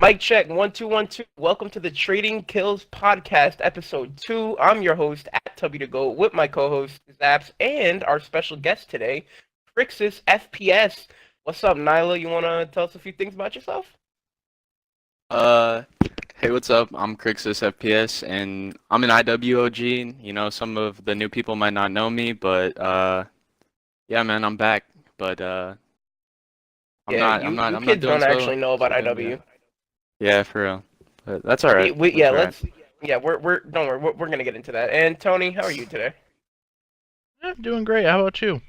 Mic check 1 2 1 2. Welcome to the Trading Kills Podcast, episode 2. I'm your host at Tubby to Go with my co-host Zaps and our special guest today, Crixus FPS. What's up, Nyla? You wanna tell us a few things about yourself? Uh, hey, what's up? I'm Crixus FPS, and I'm an IWOG. Some of the new people might not know me, but yeah, man, I'm back. But I'm Yeah, not, you I'm not, you I'm not kids doing don't so actually know about so good. Yeah, IW. yeah, for real. But that's all right. Yeah, That's all right. let's yeah we're don't worry we're gonna get into that. And Tony, how are you today? I'm doing great. How about you?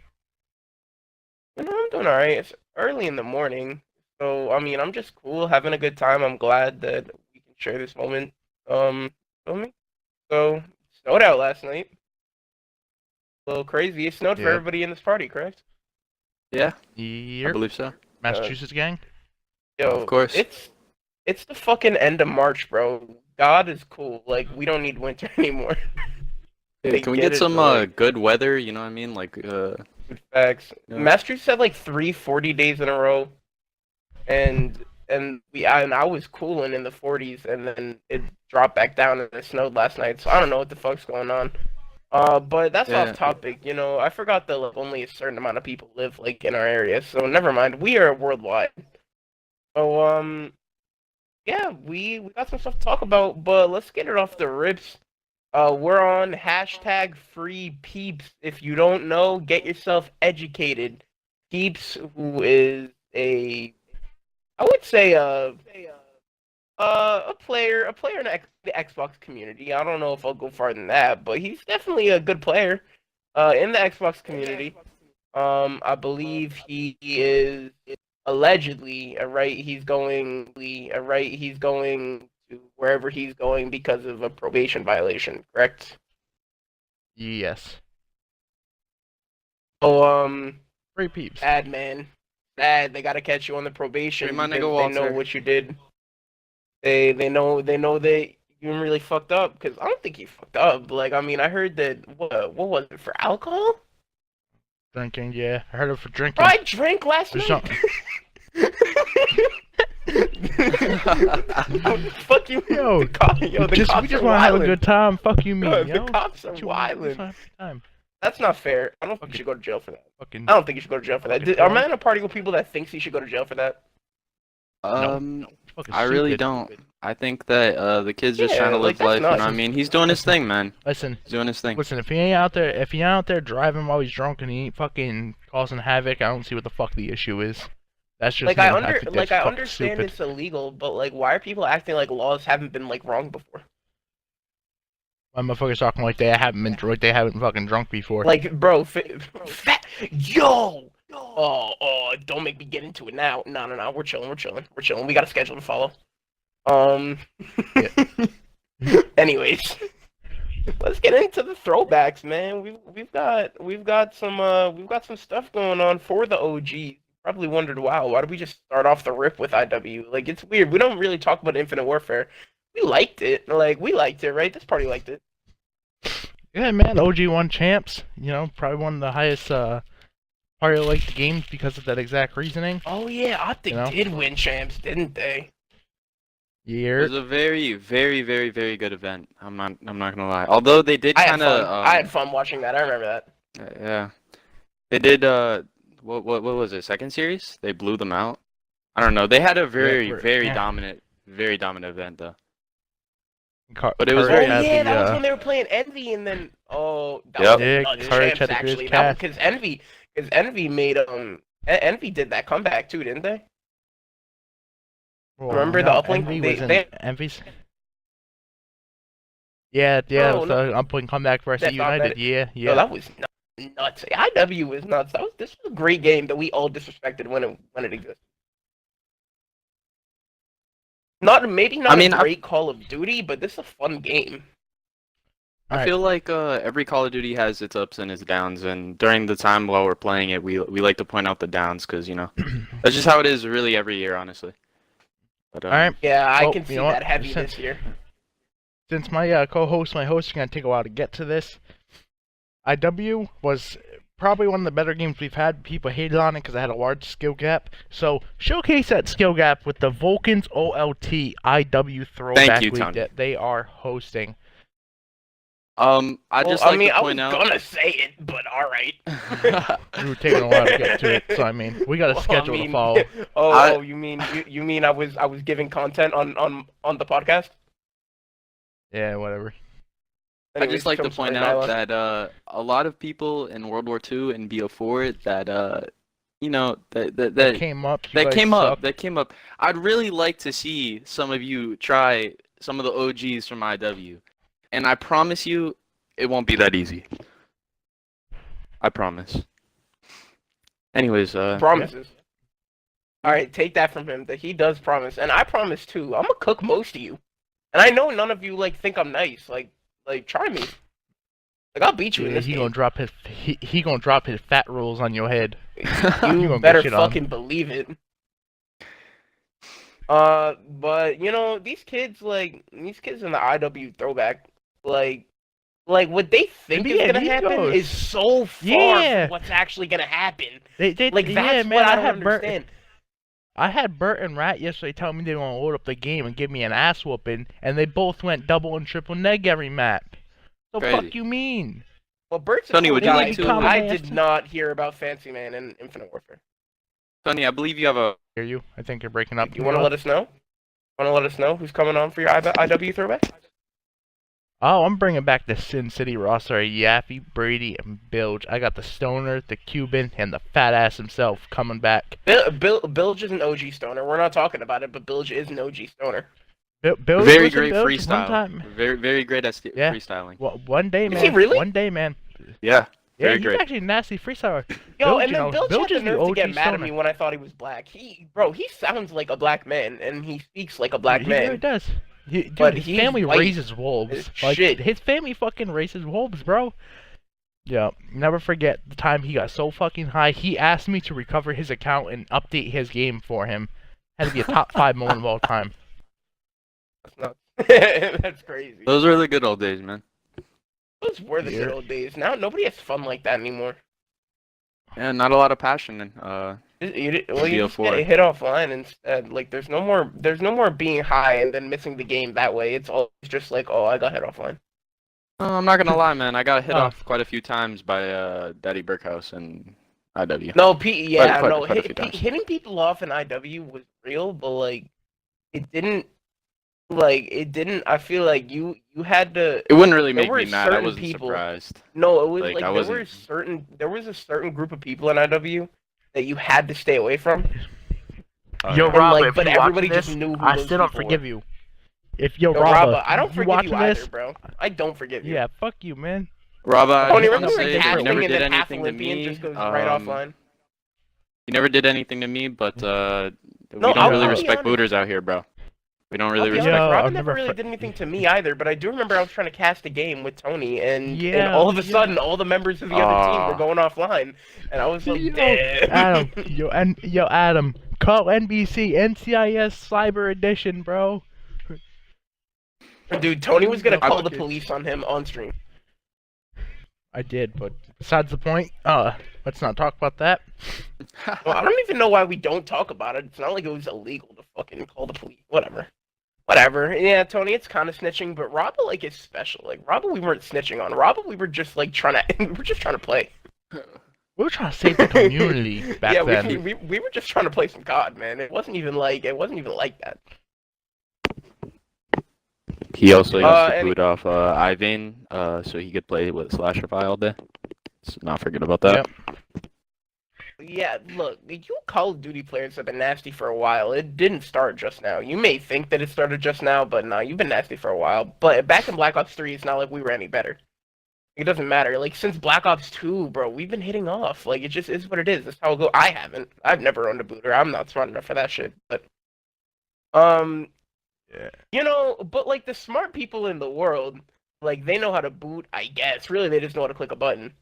I'm doing all right. It's early in the morning, so I mean I'm just cool, having a good time. I'm glad that we can share this moment. Feel me? So it snowed out last night. A little crazy. It snowed for Yep. everybody in this party, correct? Yeah, I Yep. believe so. Massachusetts gang? Yo, Of course. it's the fucking end of March, bro. God is cool. Like we don't need winter anymore. Hey, They can we get get it, some but, like, good weather? You know what I mean? Like facts. Yeah. Massachusetts had like 3 40 days in a row, and I was cooling in the 40s, and then it dropped back down and it snowed last night. So I don't know what the fuck's going on. But that's Yeah. off topic. You know, I forgot that like, only a certain amount of people live like in our area, so never mind. We are worldwide. So yeah, we got some stuff to talk about, but let's get it off the rips. We're on hashtag free peeps. If you don't know, get yourself educated. Peeps, who is I would say a player in the Xbox community. I don't know if I'll go farther than that, but he's definitely a good player. In the Xbox community. I believe he is allegedly he's going to wherever he's going because of a probation violation, correct? Yes. So Great peeps. bad man, bad. They gotta catch you on the probation Free my because nigga they know Walter. what you did. They know that you really fucked up, because I don't think you fucked up. Like, I mean, I heard that what was it, for alcohol? Drinking, yeah. I heard it for drinking. Bro, I drank last There's night. something. Fuck you, Yo, the cops we just are want to have a wildin'. good time. Fuck you, me. No, Yo. the cops are What you want? We wildin'. just wanna have a good time. That's not fair. I don't think Okay. you should go to jail for that. Fucking. I don't think you should go to jail for that. Okay, Am well. I in a party with people that thinks he should go to jail for that? Fucking I really stupid. don't. I think that the kid's just Yeah, trying to like, live that's life. You know what I nuts. mean? He's doing his thing, man. Listen, He's doing his thing. if he ain't out there driving while he's drunk and he ain't fucking causing havoc, I don't see what the fuck the issue is. That's just Like me. I think that's I fucking understand stupid. it's illegal, but like, why are people acting like laws haven't been like wrong before? My motherfuckers talking like they haven't fucking drunk before. Like, bro, yo, don't make me get into it now. No, we're chilling. We got a schedule to follow. Anyways, let's get into the throwbacks, man. We've got some stuff going on for the OGs. Probably wondered, wow, why did we just start off the rip with IW? Like, it's weird. We don't really talk about Infinite Warfare. We liked it. Like, we liked it, right? This party liked it. Yeah, man, OG1 champs. You know, probably one of the highest party like the games because of that exact reasoning. Oh yeah, Optic You know? did win champs, didn't they? It Yeah. was a very, very, very, very good event. I'm not gonna lie. Although they did I had kind fun. of, I had fun watching that. I remember that. yeah, they did. What was it? Second series? They blew them out. I don't know. They had a very, we're- very yeah. dominant event though. Car- But it was Oh very Courage yeah, had the, that was when they were playing Envy, and then that Yep. was Yeah, nuts Courage champs, had the actually. greatest cast. Because Envy made Envy did that comeback too, didn't they? well, remember the uplink? Envy They- was in they- Envy's. Yeah, No, so I'm putting comeback versus That's not United. bad. Yeah, No, yeah. that was nuts. IW was nuts. This was a great game that we all disrespected when it existed. Maybe not I mean, a great Call of Duty, but this is a fun game. I Alright. feel like every Call of Duty has its ups and its downs, and during the time while we're playing it, we like to point out the downs because that's just how it is really every year, honestly. But Alright, Yeah, I Well, can you see know what? that heavy Since- this year. since my co-host, my host, are gonna take a while to get to this. IW was probably one of the better games we've had. People hated on it because it had a large skill gap. So showcase that skill gap with the Vulcans OLT IW Throwback you, League Tony. that they are hosting. I just like to I point was out. gonna say it, but all right. We were taking a while to get to it, so I mean, we got a Well, schedule I mean, to follow. Oh, you mean I was giving content on the podcast? Yeah, whatever. I Anyways, just like to I'm sorry, point out Nyla. that a lot of people in World War II and BO4 that you know that That came up. You guys suck. that came up. I'd really like to see some of you try some of the OGs from IW, and I promise you, it won't be that easy. I promise. Anyways, Promises. All right, take that from him that he does promise, and I promise too. I'm gonna cook most of you, and I know none of you like think I'm nice. Like try me. Like I'll beat you in Yeah, this he game. gonna drop his he gonna drop his fat rolls on your head. You You gonna better get shit on. fucking believe it. But you know these kids in the IW throwback, like what they think is gonna happen Amigos. is so far Yeah. from what's actually gonna happen. They Like yeah, that's man. what I I don't had Bert. understand. I had Bert and Rat yesterday tell me they want to load up the game and give me an ass whooping, and they both went double and triple neg every map. So Crazy. fuck you mean? Well, Bert's a Tony, cool would you guy, like too. to- I did not hear about Fancy Man in Infinite Warfare. Tony, I believe you have a. Hear you? I think you're breaking up. You want to let us know? Want to let us know who's coming on for your IW throwback? Oh, I'm bringing back the Sin City roster: Yaffy, Brady, and Bilge. I got the Stoner, the Cuban, and the fat ass himself coming back. Bilge is an OG stoner. We're not talking about it, but Bilge is an OG stoner. Bilge Very was in great Bilge one freestyle. time. Very great at Yeah. freestyling. Well, one day, Is man. he really? One day, man. Yeah. Yeah, Very he's great. actually a nasty freestyler. Yo, Bilge, and you then know, Bilge Bilge had is the the nerve to OG get mad at stoner. me when I thought he was black. He sounds like a black man, and he speaks like a black He man. really does. Dude, But his he's family white raises wolves. as Like, shit. his family fucking raises wolves, bro. Yeah, never forget the time he got so fucking high, he asked me to recover his account and update his game for him. Had to be a top 5 moment of all time. That's nuts. That's crazy. Those were the good old days, man. Those were the good Yeah. old days. Now nobody has fun like that anymore. Yeah, not a lot of passion. You just BO4. get hit offline instead. Like there's no more being high and then missing the game that way. It's always just like, oh, I got hit offline. I'm not gonna lie, man. I got hit Oh. off quite a few times by Daddy Burkhouse and IW. No, yeah, Quite a few times. hitting people off in IW was real, but like it didn't. I feel like you had to. It wouldn't really There make were me mad. I certain wasn't people- surprised. No, it was Like, like, I there was a certain group of people in IW that you had to stay away from. Yo, And, Rob, like, if but you everybody watching just this, knew who I those still don't people forgive were. you. If yo, Yo, Raba, Rabba, I don't you forgive watching you either, this? bro. I don't forgive you. Yeah, fuck you, man. Rob, I Tony, just remember want to when say that you Halfling never and did then Half anything to Olympian me. just goes right offline? You never did anything to me, but we No, don't I'll really be respect honest. booters out here, bro. We don't really I'll be respect. honest, Yeah, Robin I've never never really fr- did anything to me either, but I do remember I was trying to cast a game with Tony, and Yeah, all of a yeah. sudden, all the members of the other team were going offline, and I was like, Yo, damn. Adam, Adam, call NBC NCIS Cyber Edition, bro. Dude, Tony was gonna I call the fucking- police on him on stream. I did, but besides the point, let's not talk about that. Well, I don't even know why we don't talk about it. It's not like it was illegal to fucking call the police. Whatever. Yeah, Tony, it's kind of snitching, but Robba, like, is special. Like, Robba, we weren't snitching on. Robba, we were just, like, trying to... we were just trying to play. We were trying to save the community back yeah, then. we were just trying to play some COD, man. It wasn't even like that. He also used to and- boot off Ivan, so he could play with Slasherfy all day. Let's not forget about that. Yep. Yeah, look, you Call of Duty players have been nasty for a while. It didn't start just now. You may think that it started just now, but no, you've been nasty for a while. But back in Black Ops 3, it's not like we were any better. It doesn't matter. Like, since Black Ops 2, bro, we've been hitting off. Like, it just is what it is. That's how it go. I haven't. I've never owned a booter. I'm not smart enough for that shit. But, Yeah. you know, but, like, the smart people in the world, like, they know how to boot, I guess. Really, they just know how to click a button.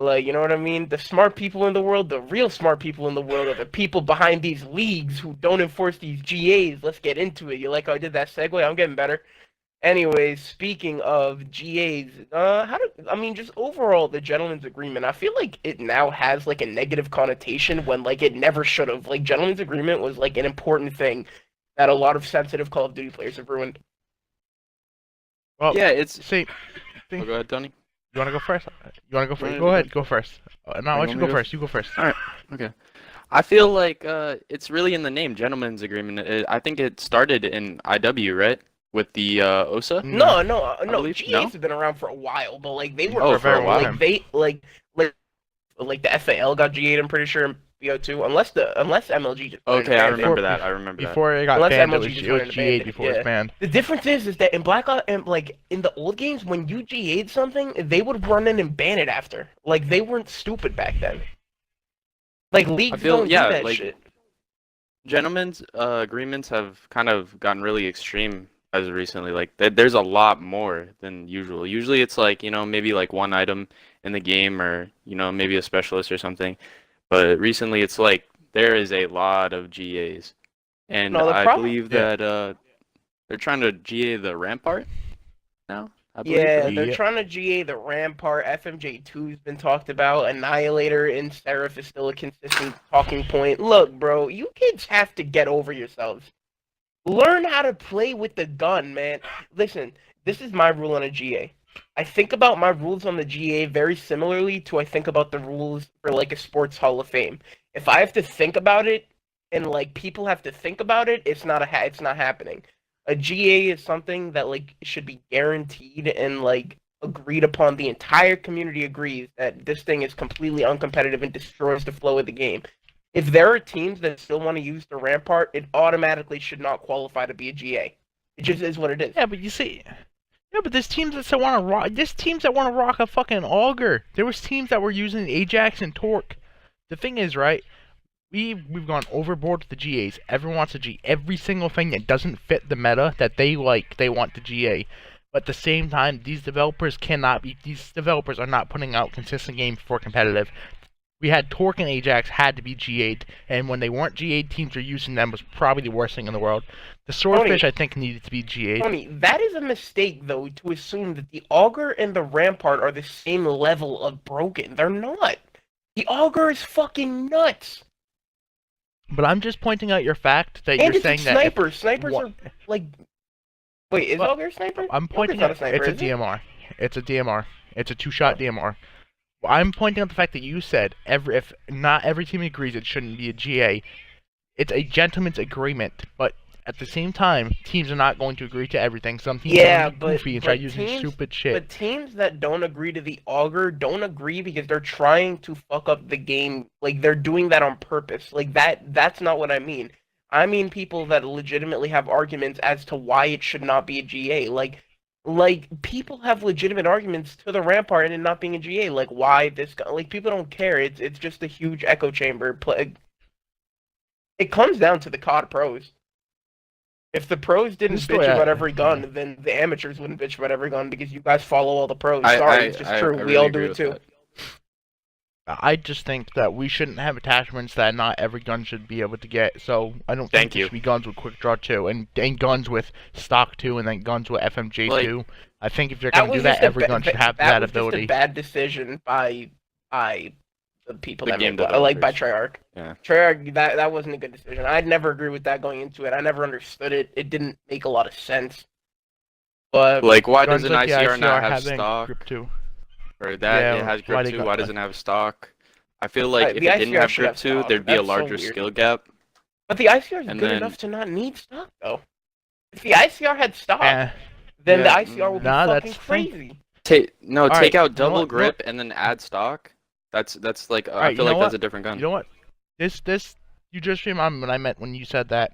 Like, you know what I mean? The smart people in the world, the real smart people in the world are the people behind these leagues who don't enforce these GAs. Let's get into it. You like how I did that segue? I'm getting better. Anyways, speaking of GAs, just overall the gentleman's agreement, I feel like it now has like a negative connotation when like it never should have. Like gentleman's agreement was like an important thing that a lot of sensitive Call of Duty players have ruined. Well, Yeah, it's. see, Oh, go ahead, Tony. you want to go first? You want to go first? Yeah, Go ahead, go first. No, why don't you You want me go to go first? You go first. Alright, okay. I feel like it's really in the name, gentleman's agreement. I think it started in IW, right? With the OSA. No, believe- GAs no? have been around for a while, but like they were Oh, for a before, while. like they like the FAL got GA'd, I'm pretty sure in BO2, unless MLG just went Okay, I and banned it. remember that. I remember that. Before it got Unless banned, MLG just it went was and GA banned it, before it yeah. was banned. The difference is that in Black Ops, and like in the old games, when you GA'd something, they would run in and ban it after. Like they weren't stupid back then. Like leagues feel- don't yeah, do that like- shit. Gentlemen's agreements have kind of gotten really extreme as of recently. Like there's a lot more than usual. Usually it's like, maybe like one item in the game or, maybe a specialist or something. But recently it's like there is a lot of GAs. And No, the I problem- believe yeah. that they're trying to GA the Rampart now. I believe, Yeah, right? they're Yeah. trying to GA the Rampart. FMJ2's been talked about. Annihilator and Seraph is still a consistent talking point. Look, bro, you kids have to get over yourselves. Learn how to play with the gun, man. Listen, this is my rule on a GA. I think about my rules on the GA very similarly to I think about the rules for like a sports Hall of Fame. If I have to think about it and like people have to think about it, it's not happening. A GA is something that like should be guaranteed and like agreed upon. The entire community agrees that this thing is completely uncompetitive and destroys the flow of the game. If there are teams that still want to use the Rampart, it automatically should not qualify to be a GA. It just is what it is. Yeah, but you see, but there's teams that still want to rock. There's teams that want to rock a fucking auger. There was teams that were using Ajax and Torque. The thing is, right? We've gone overboard with the GAs. Everyone wants a G. Every single thing that doesn't fit the meta that they like, they want the GA. But at the same time, these developers are not putting out consistent games for competitive. We had Torque and Ajax had to be GA'd, and when they weren't GA'd, teams were using them was probably the worst thing in the world. The Swordfish, I think, needed to be GA'd. Tony, that is a mistake, though, to assume that the Augur and the Rampart are the same level of broken. They're not. The Augur is fucking nuts. But I'm just pointing out your fact that And you're it's saying a that. sniper. Snipers what- are, like... Wait, is Well, Augur a sniper? I'm pointing Augur's not out a sniper, it's a is it? DMR. It's a DMR. It's a two-shot DMR. I'm pointing out the fact that you said if not every team agrees it shouldn't be a GA. It's a gentleman's agreement, but at the same time, teams are not going to agree to everything. Some teams Yeah, are gonna be goofy and try using teams- stupid shit. But teams that don't agree to the Augur don't agree because they're trying to fuck up the game. Like, they're doing that on purpose. Like, that's not what I mean. I mean people that legitimately have arguments as to why it should not be a GA. Like people have legitimate arguments to the Rampart and it not being a GA. Like, why this guy? Like, people don't care. It's just a huge echo chamber. It comes down to the COD pros. If the pros didn't This is the bitch way about I- every gun, then the amateurs wouldn't bitch about every gun because you guys follow all the pros. I- Sorry, I- it's just I- true. I We really all agree do it with too. that. I just think that we shouldn't have attachments that not every gun should be able to get. So I don't think Thank there you. should be guns with quick draw 2 and guns with stock 2 and then guns with FMJ 2. I think if you're That going to do was that, just a every gun should have that that was ability. just a bad decision by the people The that game made by developers. Treyarch. Yeah. Treyarch, that wasn't a good decision. I'd never agree with that going into it. I never understood it. It didn't make a lot of sense. But Like, why Guns does an like the ICR not have having stock? grip 2. Or that Yeah, it has why grip they 2, got why that? doesn't it have stock? I feel like if the it didn't ICR have should grip have 2, stock. there'd be a That's so larger weird. skill gap. the ICR is And good then- enough to not need stock though. If the ICR had stock, Eh, then the Yeah, ICR would be nah, fucking that's the thing. crazy. Take Alright, take you know out double what? grip and then add stock. That's like I Alright, feel you like know that's what? a different gun. you know what? This you just reminded me when I meant when you said that.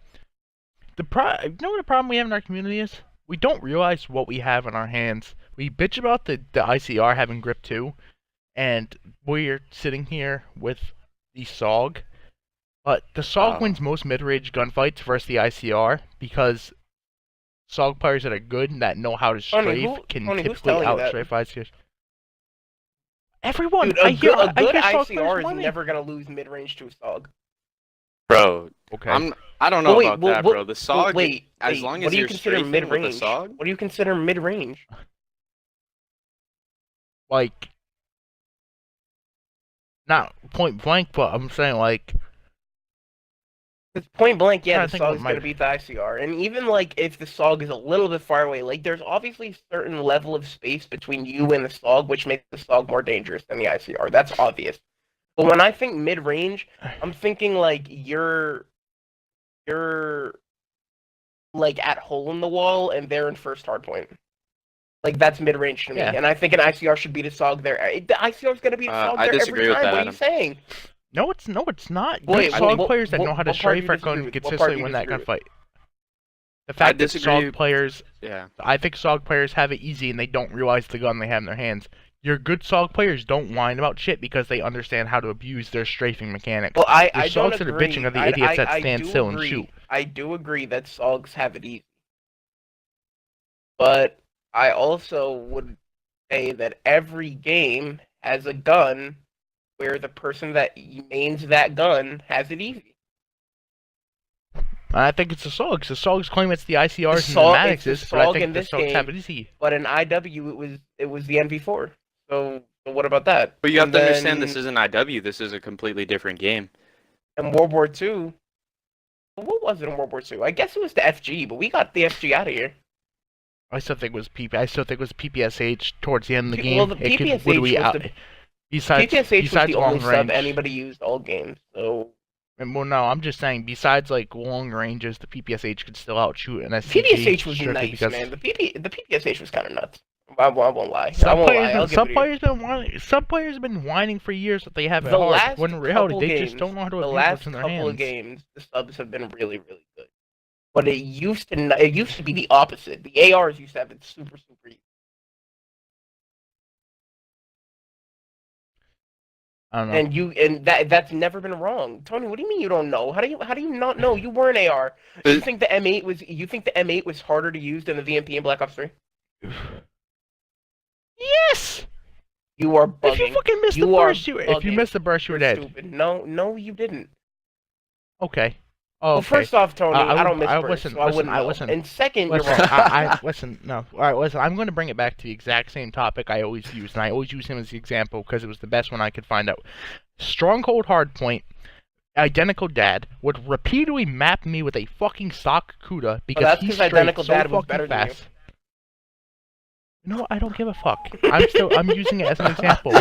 You know what the problem we have in our community is? We don't realize what we have in our hands. We bitch about the ICR having grip 2, and we're sitting here with the SOG. But the SOG Oh. wins most mid-range gunfights versus the ICR because SOG players that are good and that know how to Tony, strafe can Tony, who's typically telling you that? outstrafe ICRs. Everyone, Dude, I a hear good SOG ICR players is winning. never gonna lose mid range to a SOG. Bro, Okay. I don't know Well, wait, about well, that, what- bro. The well, SOG, wait, as wait, long what as do you you're consider strafing with the mid-range? SOG, What do you consider mid-range? Like, not point blank, but I'm saying like, It's point blank, yeah, Trying the to think what SOG's my- gonna beat the ICR, and even like if the SOG is a little bit far away, like there's obviously a certain level of space between you and the SOG, which makes the SOG more dangerous than the ICR. That's obvious. But when I think mid-range, I'm thinking like you're like at hole in the wall and they're in first hard point. Like that's mid-range to me, Yeah. and I think an ICR should beat a SOG there. The ICR's gonna beat a SOG I there every disagree with time. that, What are you Adam. saying? no, it's not. Wait, Good well, SOG players that know how to what part do you strafe are disagree going to with? What part consistently do you win that disagree with? gunfight. The fact that disagree- SOG players, yeah. I think SOG players have it easy and they don't realize the gun they have in their hands. Your good SOG players don't whine about shit because they understand how to abuse their strafing mechanics. Well, I Your don't SOGs that are agree. bitching are the idiots that stand do still and agree. shoot. I do agree that SOGs have it easy, but I also would say that every game has a gun where the person that mains that gun has it easy. I think it's the SOGs. The SOGs claim it's the ICRs The and the it's the Maddoxes, but I SOG think in the this SOGs have it game. easy. But in IW, it was the NV4. So what about that? But you have And to understand then this isn't IW. This is a completely different game. in World War II. What was it in World War II? I guess it was the FG, but we got the FG out of here. I still think it was PPSH towards the end of the game. Well, the It could PPSH literally was out. the- Besides PPSH was the long only sub range. anybody used all games. So Well, no, I'm just saying. Besides like long ranges, the PPSH could still outshoot an SCG. PPSH was strictly nice, because man. The PPSH was kind of nuts. I won't lie. I Some won't players, lie. I'll some give it to you. players been whining. Some players have been whining for years that they have it The hard. last When in reality, couple they games, just don't know how to The abuse last what's in their couple hands. of games, the subs have been really, really good. But it used to be the opposite. The ARs used to have it super easy. I don't know. And that's never been wrong. Tony, what do you mean you don't know? How do you not know? You were an AR. You think the M8 was harder to use than the VMP in Black Ops 3? Yes. You are bugging. If you fucking missed the You are burst, if you bugging. missed the burst, you were You're dead. stupid. No, you didn't. Okay. Oh, Well, okay. first off, Tony, I don't miss I bursts, listen, so I listen, wouldn't I know. listen. And second, you're Listen, wrong. listen, no. All right, listen. I'm going to bring it back to the exact same topic I always use, and I always use him as the example because it was the best one I could find out. Stronghold Hardpoint, Identical Dad would repeatedly map me with a fucking stock Kuda because that's he's 'cause straight Identical so Dad was fucking better than you. fast. You know what? I don't give a fuck. I'm using it as an example.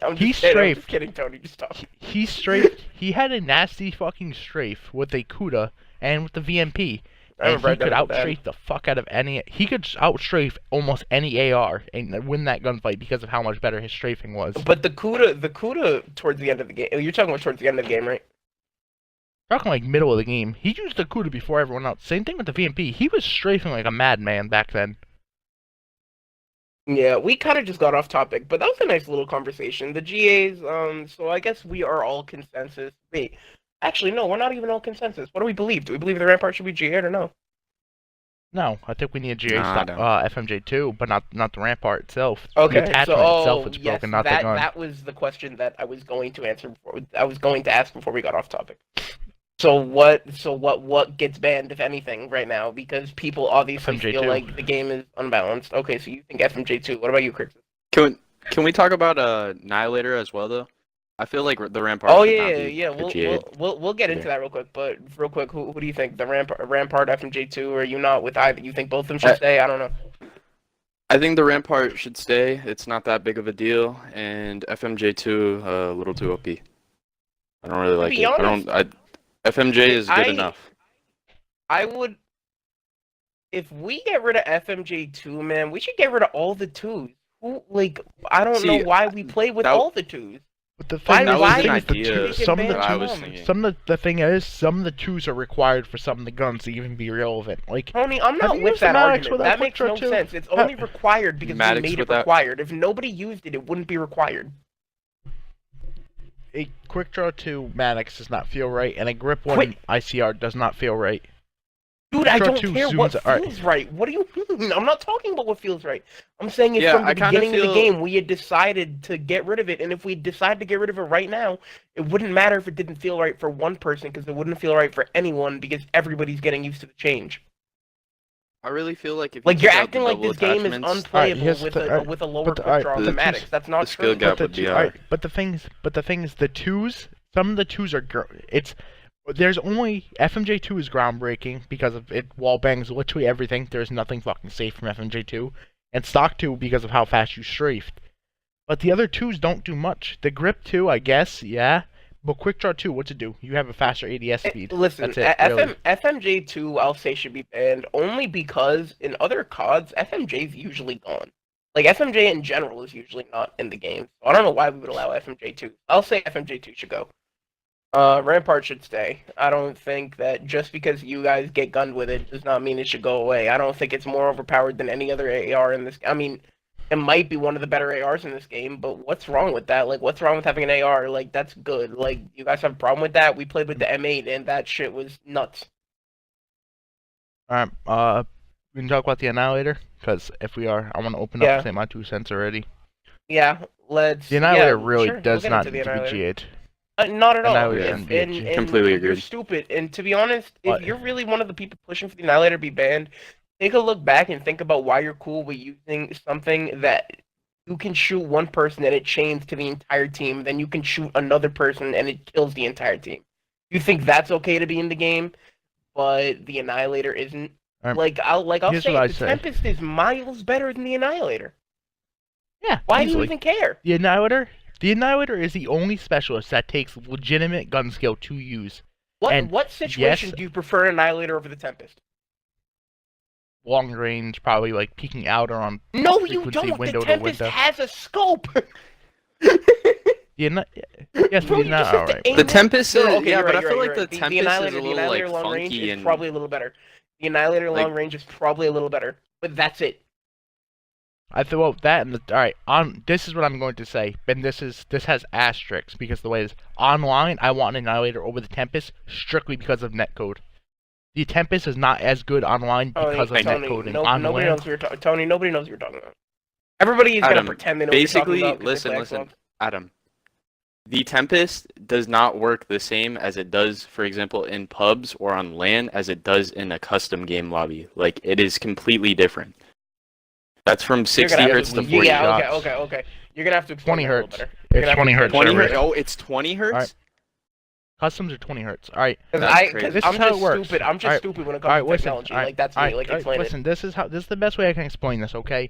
I'm He's just kidding, I'm strafed. just kidding, Tony. Just stop. He strafed. He had a nasty fucking strafe with a Kuda and with the VMP. I And remember he could Identical Dad. outstrafe the fuck out of any. He could outstrafe almost any AR and win that gunfight because of how much better his strafing was. But the Kuda towards the end of the game. You're talking about towards the end of the game, right? Talking like middle of the game, he used the Kuda before everyone else. Same thing with the VMP. He was strafing like a madman back then. Yeah, we kind of just got off topic, but that was a nice little conversation. The GAs, so I guess we are all consensus. Wait, actually, no, we're not even all consensus. What do we believe? Do we believe the Rampart should be GA'd or no? No, I think we need a GA No, I stop, don't. FMJ2, but not the Rampart itself. Okay, The attachment so itself is yes, broken, not the that gun. that was the question that I was going to answer before. I was going to ask before we got off topic. So what gets banned if anything right now? Because people obviously feel FMJ2. like the game is unbalanced. Okay, so you think FMJ2? What about you, Chris? Can we talk about Annihilator as well though? I feel like the Rampart. Oh should yeah, not be GA'd. we'll get into that real quick. But real quick, who do you think? The Rampart FMJ2? Or are you not with either? You think both of them should stay? I don't know. I think the Rampart should stay. It's not that big of a deal, and FMJ2 a little too OP. I don't really like be it. honest, FMJ is good enough. I would. If we get rid of FMJ2, man, we should get rid of all the twos. Who I don't know See, why we play with that- all the twos. But the Why- thing That is, was why an the thing is the idea two- some of the that I was twos, thinking. some of the thing is, some of the twos are required for some of the guns to even be relevant. Like, Tony, I'm Have not you with used the that Maddox argument. without That makes quick no draw too? sense. It's only required because we Maddox made it without- required. If nobody used it, it wouldn't be required. a quick draw 2 Maddox does not feel right, and a grip 1 Quick- ICR does not feel right. Dude, I Quick Draw don't 2 care what zooms- alright. feels right. What do you mean? I'm not talking about what feels right. I'm saying if Yeah, from the I kinda beginning of the feel- game we had decided to get rid of it, and if we decide to get rid of it right now, it wouldn't matter if it didn't feel right for one person, because it wouldn't feel right for anyone, because everybody's getting used to the change. I really feel like if you Like, you're took out acting the like double this game is attachments- unplayable here's with the- a with a lower but quick alright, draw the automatics. That's not the skill true. gap But would the be two, higher. alright, but the thing is, the twos. Some of the twos are. There's only FMJ2 is groundbreaking because of it wall bangs literally everything. There's nothing fucking safe from FMJ2, and stock 2 because of how fast you strafed. But the other twos don't do much. The grip 2, I guess, yeah. But quick draw 2, what's it do? You have a faster ADS speed. Listen, That's it, really. FMJ2 I'll say should be banned only because in other CODs FMJ is usually gone. Like FMJ in general is usually not in the game. So I don't know why we would allow FMJ2. I'll say FMJ2 should go. Rampart should stay. I don't think that just because you guys get gunned with it does not mean it should go away. I don't think it's more overpowered than any other AR in this. I mean, it might be one of the better ARs in this game, but what's wrong with that? Like, what's wrong with having an AR? Like, that's good. Like, you guys have a problem with that? We played with the M8, and that shit was nuts. Alright, we can talk about the Annihilator, because if we are, I want to open up Yeah. and say my 2 cents already. Yeah, let's. The Annihilator yeah, really sure, does we'll get not into need the to be Annihilator. GA'd. Not at all. Annihilator And, and BG. Completely You're agreed. stupid. And to be honest, if What? you're really one of the people pushing for the Annihilator to be banned, take a look back and think about why you're cool with using something that you can shoot one person and it chains to the entire team, then you can shoot another person and it kills the entire team. You think that's okay to be in the game, but the Annihilator isn't? Alright, I'll here's say what I the say. Tempest is miles better than the Annihilator. Yeah, Why do easily. you even care? The Annihilator is the only specialist that takes legitimate gun skill to use. And What situation yes- do you prefer Annihilator over the Tempest? Long range, probably like peeking out or on. No, you Frequency, don't. window The to Tempest window. has a scope. The yes, Bro, the you just have to alright. aim The it. Tempest No, is- okay, yeah, you're but right, I you're feel right, like you're the right. Tempest is a Annihilator, little, the Annihilator like, long range funky is and- probably a little better. The Annihilator Like- long range is probably a little better, but that's it. I throw out that and alright. On this is what I'm going to say, and this has asterisks because the way it is online. I want an Annihilator over the Tempest strictly because of netcode. The Tempest is not as good online because of Tony, netcoding. no, On nobody LAN, knows what you're talking. Tony, nobody knows what you're talking about. Everybody is gonna Adam, pretend they know what you're basically, talking about. 'cause they listen, play Xbox. Adam. The Tempest does not work the same as it does, for example, in pubs or on LAN as it does in a custom game lobby. Like, it is completely different. That's from You're 60 gonna have hertz to to- 40 Yeah, hertz. okay. You're gonna have to explain 20 that a little hertz. better. You're It's gonna have 20 to hertz. explain 20 that a hertz? little Oh, it's 20 hertz? Alright. Customs are 20 hertz. Alright. Because That's crazy. This I'm is how just it works. stupid. I'm just Alright. stupid when it comes Alright, to listen. technology. Alright, Like that's me. Like explain it. listen, this is the best way I can explain this. Okay,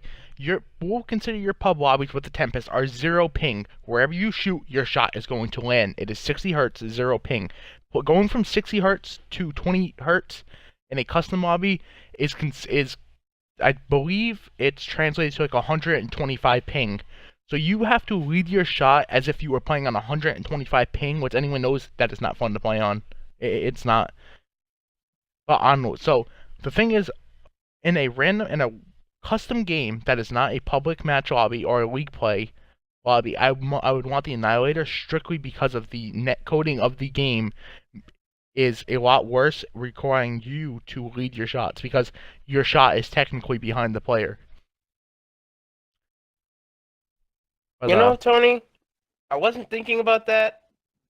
we'll consider your pub lobbies with the Tempest are 0 ping. Wherever you shoot, your shot is going to land. It is 60 hertz, 0 ping. But going from 60 hertz to 20 hertz in a custom lobby is I believe it's translated to like 125 ping. So you have to lead your shot as if you were playing on 125 ping, which anyone knows that is not fun to play on. It's not. But so the thing is, in a custom game that is not a public match lobby or a league play lobby, I would want the Annihilator strictly because of the net coding of the game is a lot worse, requiring you to lead your shots because your shot is technically behind the player. But, You know, Tony, I wasn't thinking about that,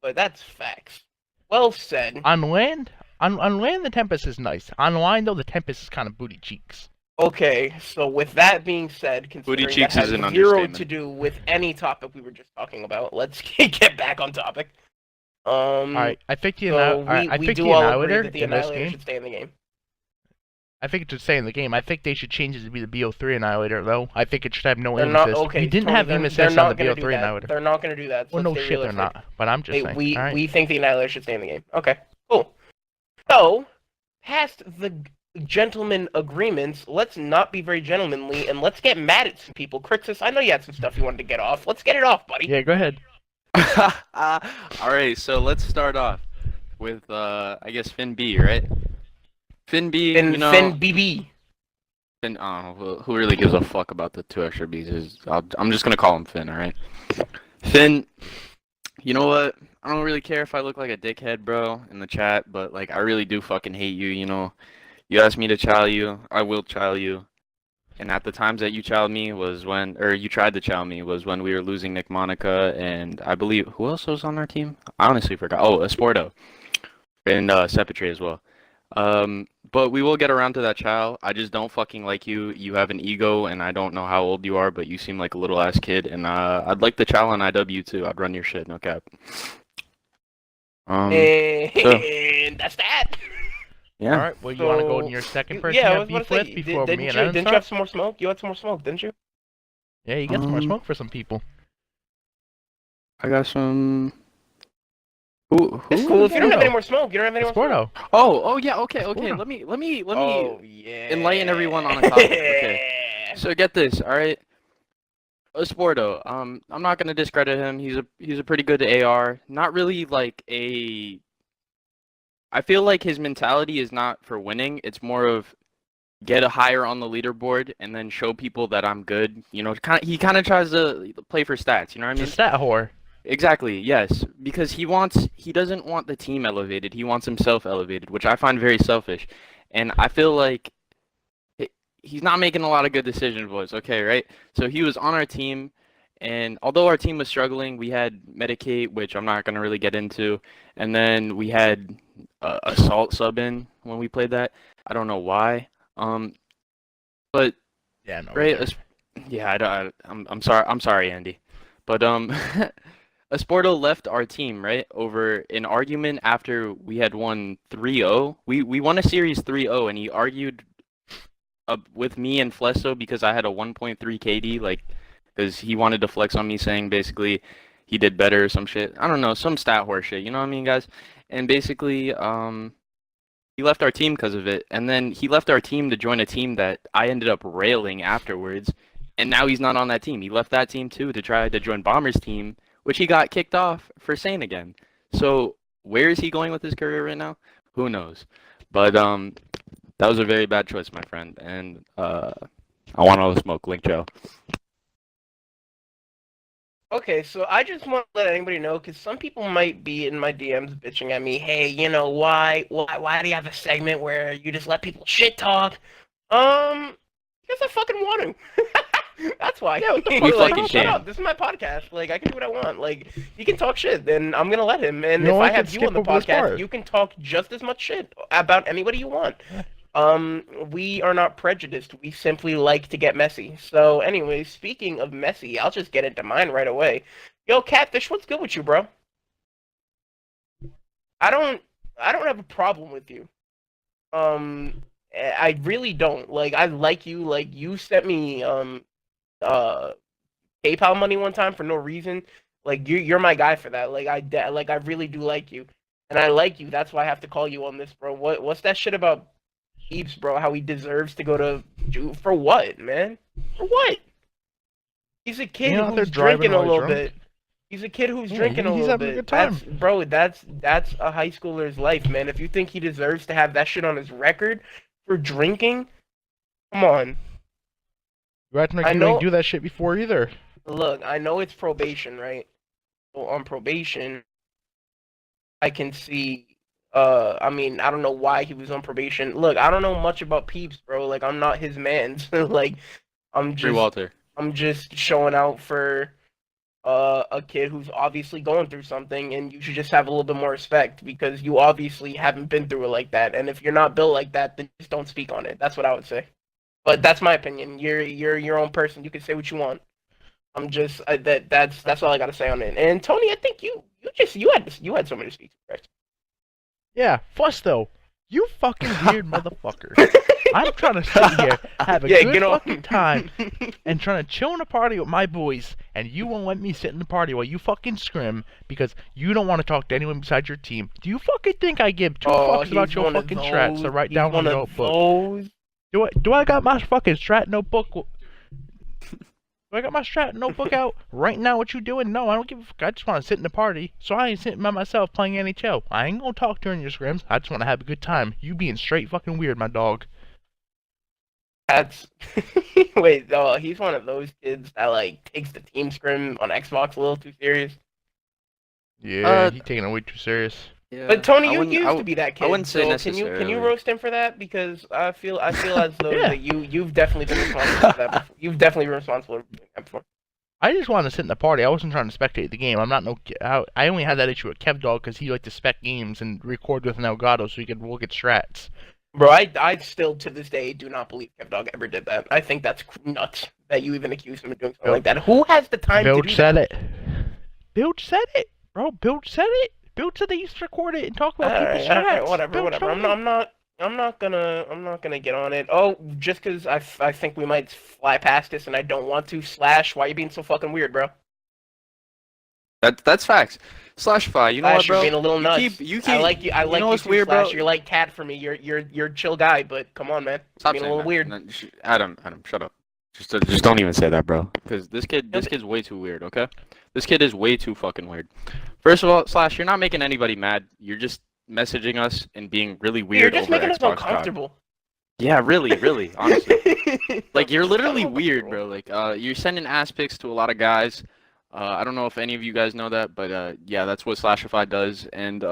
but that's facts. Well said. on land, the Tempest is nice. Online though, the Tempest is kind of booty cheeks. Okay, so with that being said, Booty considering that cheeks has is an zero understatement. to do with any topic we were just talking about, let's get back on topic. Alright, I think the so I we think do the all agree Annihilator that the in this Annihilator game. should stay in the game. I think it should stay in the game. I think they should change it to be the BO3 Annihilator, though. I think it should have no They're aim not assist. okay. We didn't Tony, have they're, aim they're assist not on the gonna do BO3 that. Annihilator. They're not going to do that. So Well, no let's stay shit, they're realistic. not. But I'm just saying. We Alright. we think the Annihilator should stay in the game. Okay, cool. So, past the gentleman agreements, let's not be very gentlemanly and let's get mad at some people. Crixus, I know you had some stuff you wanted to get off. Let's get it off, buddy. Yeah, go ahead. Alright, so let's start off with, I guess Finn B, right? Finn B, Finn, you know... Finn BB. Finn, I don't know, who really gives a fuck about the 2 extra B's? I'm just gonna call him Finn, alright? Finn, you know what? I don't really care if I look like a dickhead, bro, in the chat, but, like, I really do fucking hate you, you know? You asked me to chow you, I will chow you. And at the times that you chowed me was when, or you tried to chow me was when we were losing Nick Monica and I believe who else was on our team? I honestly forgot. Oh, Esporto and Sepetri as well. But we will get around to that chow. I just don't fucking like you. You have an ego, and I don't know how old you are, but you seem like a little ass kid. And I'd like the chow on IW too. I'd run your shit, no cap. And that's that. Yeah. All right. Well, you want to go to your second person you I have was about beef to with say, before me and didn't you have some more smoke? You had some more smoke, didn't you? Yeah, you get some more Um, smoke for some people. I got some. Who? It's cool if you don't have Sporto. any more smoke. You don't have any more smoke. Sporto. Oh, yeah. Okay. Sporto. Let me Oh yeah. enlighten everyone on a topic. Okay. So get this, all right. Esporto, I'm not gonna discredit him. He's a pretty good AR. Not really like a. I feel like his mentality is not for winning. It's more of get a higher on the leaderboard and then show people that I'm good. You know, he kind of tries to play for stats. You know what I It's mean? a stat whore. Exactly. Yes, because he doesn't want the team elevated. He wants himself elevated, which I find very selfish. And I feel like he's not making a lot of good decisions, boys. Okay, right? So he was on our team, and although our team was struggling, we had Medicate, which I'm not going to really get into, and then we had Assault sub in when we played that. I don't know why. But Yeah, no. right, yeah, I'm sorry, Andy, but Esporto left our team right over an argument after we had won 3-0. We won a series 3-0, and he argued with me and Flesso because I had a 1.3 KD, like, because he wanted to flex on me, saying basically he did better or some shit. I don't know, some stat horse shit. You know what I mean, guys? And basically, he left our team because of it, and then he left our team to join a team that I ended up railing afterwards, and now he's not on that team. He left that team too to try to join Bomber's team, which he got kicked off for saying again. So where is he going with his career right now? Who knows? But that was a very bad choice, my friend, and I want all the smoke. Link Joe. Okay, so I just want to let anybody know, because some people might be in my DMs bitching at me, hey, you know, why do you have a segment where you just let people shit talk? Because I fucking want to. That's why. Yeah, what the We fuck? fucking shut can. up. This is my podcast. Like, I can do what I want. Like, he can talk shit, then I'm gonna let him. And You know, if I I can have you skip on the over this podcast, part. you can talk just as much shit about anybody you want. We are not prejudiced. We simply like to get messy. So, anyways, speaking of messy, I'll just get into mine right away. Yo, Catfish, what's good with you, bro? I don't have a problem with you. I really don't. Like, I like you. Like, you sent me uh PayPal money one time for no reason. Like, you're my guy for that. Like, I really do like you, and I like you. That's why I have to call you on this, bro. What's that shit about Peeps, bro? How he deserves to go to for what, man? For what? He's a kid You know, they're who's driving drinking a while he's little drunk. bit. He's a kid who's Yeah, drinking a he's little having a bit. good time. That's a high schooler's life, man. If you think he deserves to have that shit on his record for drinking, come on. You acting like I you know- didn't do that shit before either. Look, I know it's probation, right? So on probation, I can see. I mean, I don't know why he was on probation. Look, I don't know much about Peeps, bro. Like, I'm not his man. Like, Free Walter. I'm just showing out for a kid who's obviously going through something, and you should just have a little bit more respect because you obviously haven't been through it like that. And if you're not built like that, then just don't speak on it. That's what I would say. But that's my opinion. You're your own person. You can say what you want. I'm just that's all I gotta say on it. And Tony, I think you had so many speaks, correct? Yeah, Fuss though. You fucking weird motherfucker. I'm trying to sit here, have a good get on. fucking time, and trying to chill in a party with my boys, and you won't let me sit in the party while you fucking scrim because you don't want to talk to anyone besides your team. Do you fucking think I give two fucks about he's your one of fucking strats to write he's down on one your of notebook? those. Do I got my fucking strat notebook? Do I got my strat notebook out right now? What you doing? No, I don't give a fuck. I just want to sit in the party. So I ain't sitting by myself playing NHL. I ain't gonna talk during your scrims. I just want to have a good time. You being straight fucking weird, my dog. That's wait, he's one of those kids that like takes the team scrim on Xbox a little too serious. Yeah, he taking it way too serious. Yeah, But Tony, I you wouldn't- used to be that kid. wouldn't say so can you necessarily. roast him for that? Because I feel as though Yeah. that you've definitely been responsible for that. Before. You've definitely been responsible for that before. I just wanted to sit in the party. I wasn't trying to spectate the game. I'm not no. I only had that issue with KevDog because he liked to spec games and record with an Elgato so he could look at strats. Bro, I still to this day do not believe KevDog ever did that. I think that's nuts that you even accuse him of doing something like that. Who has the time to Bilge do said that? it. Bilge said it, bro. Bilge said it. Bilge said they used to record it and talk about people's strats. Whatever. Bilge told me. I'm not gonna get on it. Oh, just because I think we might fly past this and I don't want to. Slash, why you being so fucking weird, bro? That's facts. Slash-fi, you know Slash, what, bro? you're being a little nuts. You keep. I like you. I like know you what's too, weird, Slash. bro? You're like cat for me. You're a chill guy, but come on, man. Stop Being a saying little that. weird. No, Adam, shut up. Just don't even say that, bro. Because this kid's way too weird. Okay, this kid is way too fucking weird. First of all, Slash, you're not making anybody mad. You're just messaging us and being really You're weird just over making us Xbox uncomfortable. Yeah, really, honestly. Like you're literally Uncomfortable. weird, bro. Like you're sending ass pics to a lot of guys. I don't know if any of you guys know that, but yeah, that's what Slashify does, and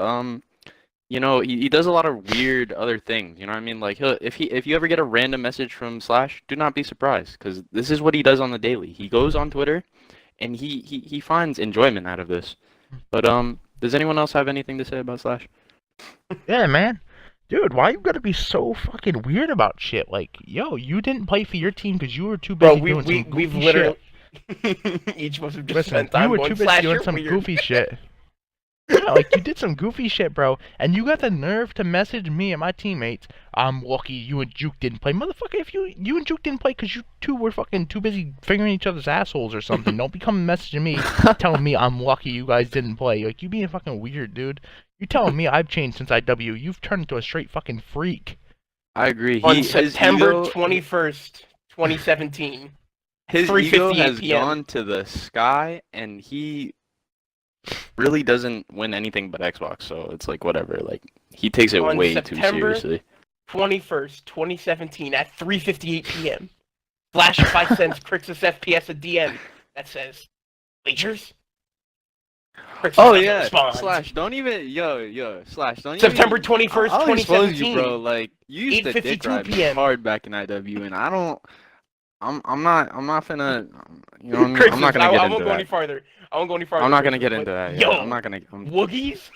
you know, he does a lot of weird other things. You know what I mean? Like if you ever get a random message from Slash, do not be surprised, because this is what he does on the daily. He goes on Twitter, and he finds enjoyment out of this. But does anyone else have anything to say about Slash? Yeah, man. Dude, why you gotta be so fucking weird about shit? Like, yo, you didn't play for your team because you were too Bro, busy doing some goofy we've shit. literally each of us have just Listen, spent you time were going too busy Slash. doing You're some weird. goofy shit. Yeah, like you did some goofy shit, bro, and you got the nerve to message me and my teammates. I'm lucky you and Juke didn't play, motherfucker. If you and Juke didn't play because you two were fucking too busy fingering each other's assholes or something, don't become messaging me telling me I'm lucky you guys didn't play. Like you being fucking weird, dude. You telling me I've changed since IW? You've turned into a straight fucking freak. I agree. On his September ego- 21st, 2017. His ego 3:58 has PM. gone to the sky, and he really doesn't win anything but Xbox. So it's like whatever. Like he takes it On way too September- seriously. 21st, 2017 at 3:58 p.m. Flashify sends Crixus FPS a DM that says, "Bleachers." Crixus Oh doesn't yeah, respond. Slash. Don't even Slash. Don't September even. 21st, I'll expose 2017. you, bro. Like you used to dick 8:52 ride me PM. hard back in IW, and I don't. I'm not finna. You know, Crixus, I'm not gonna I get won't into go any that. farther. I won't go any farther. I'm not gonna Crixus, get but- into that. Yo, Yeah, I'm not gonna. Woogies?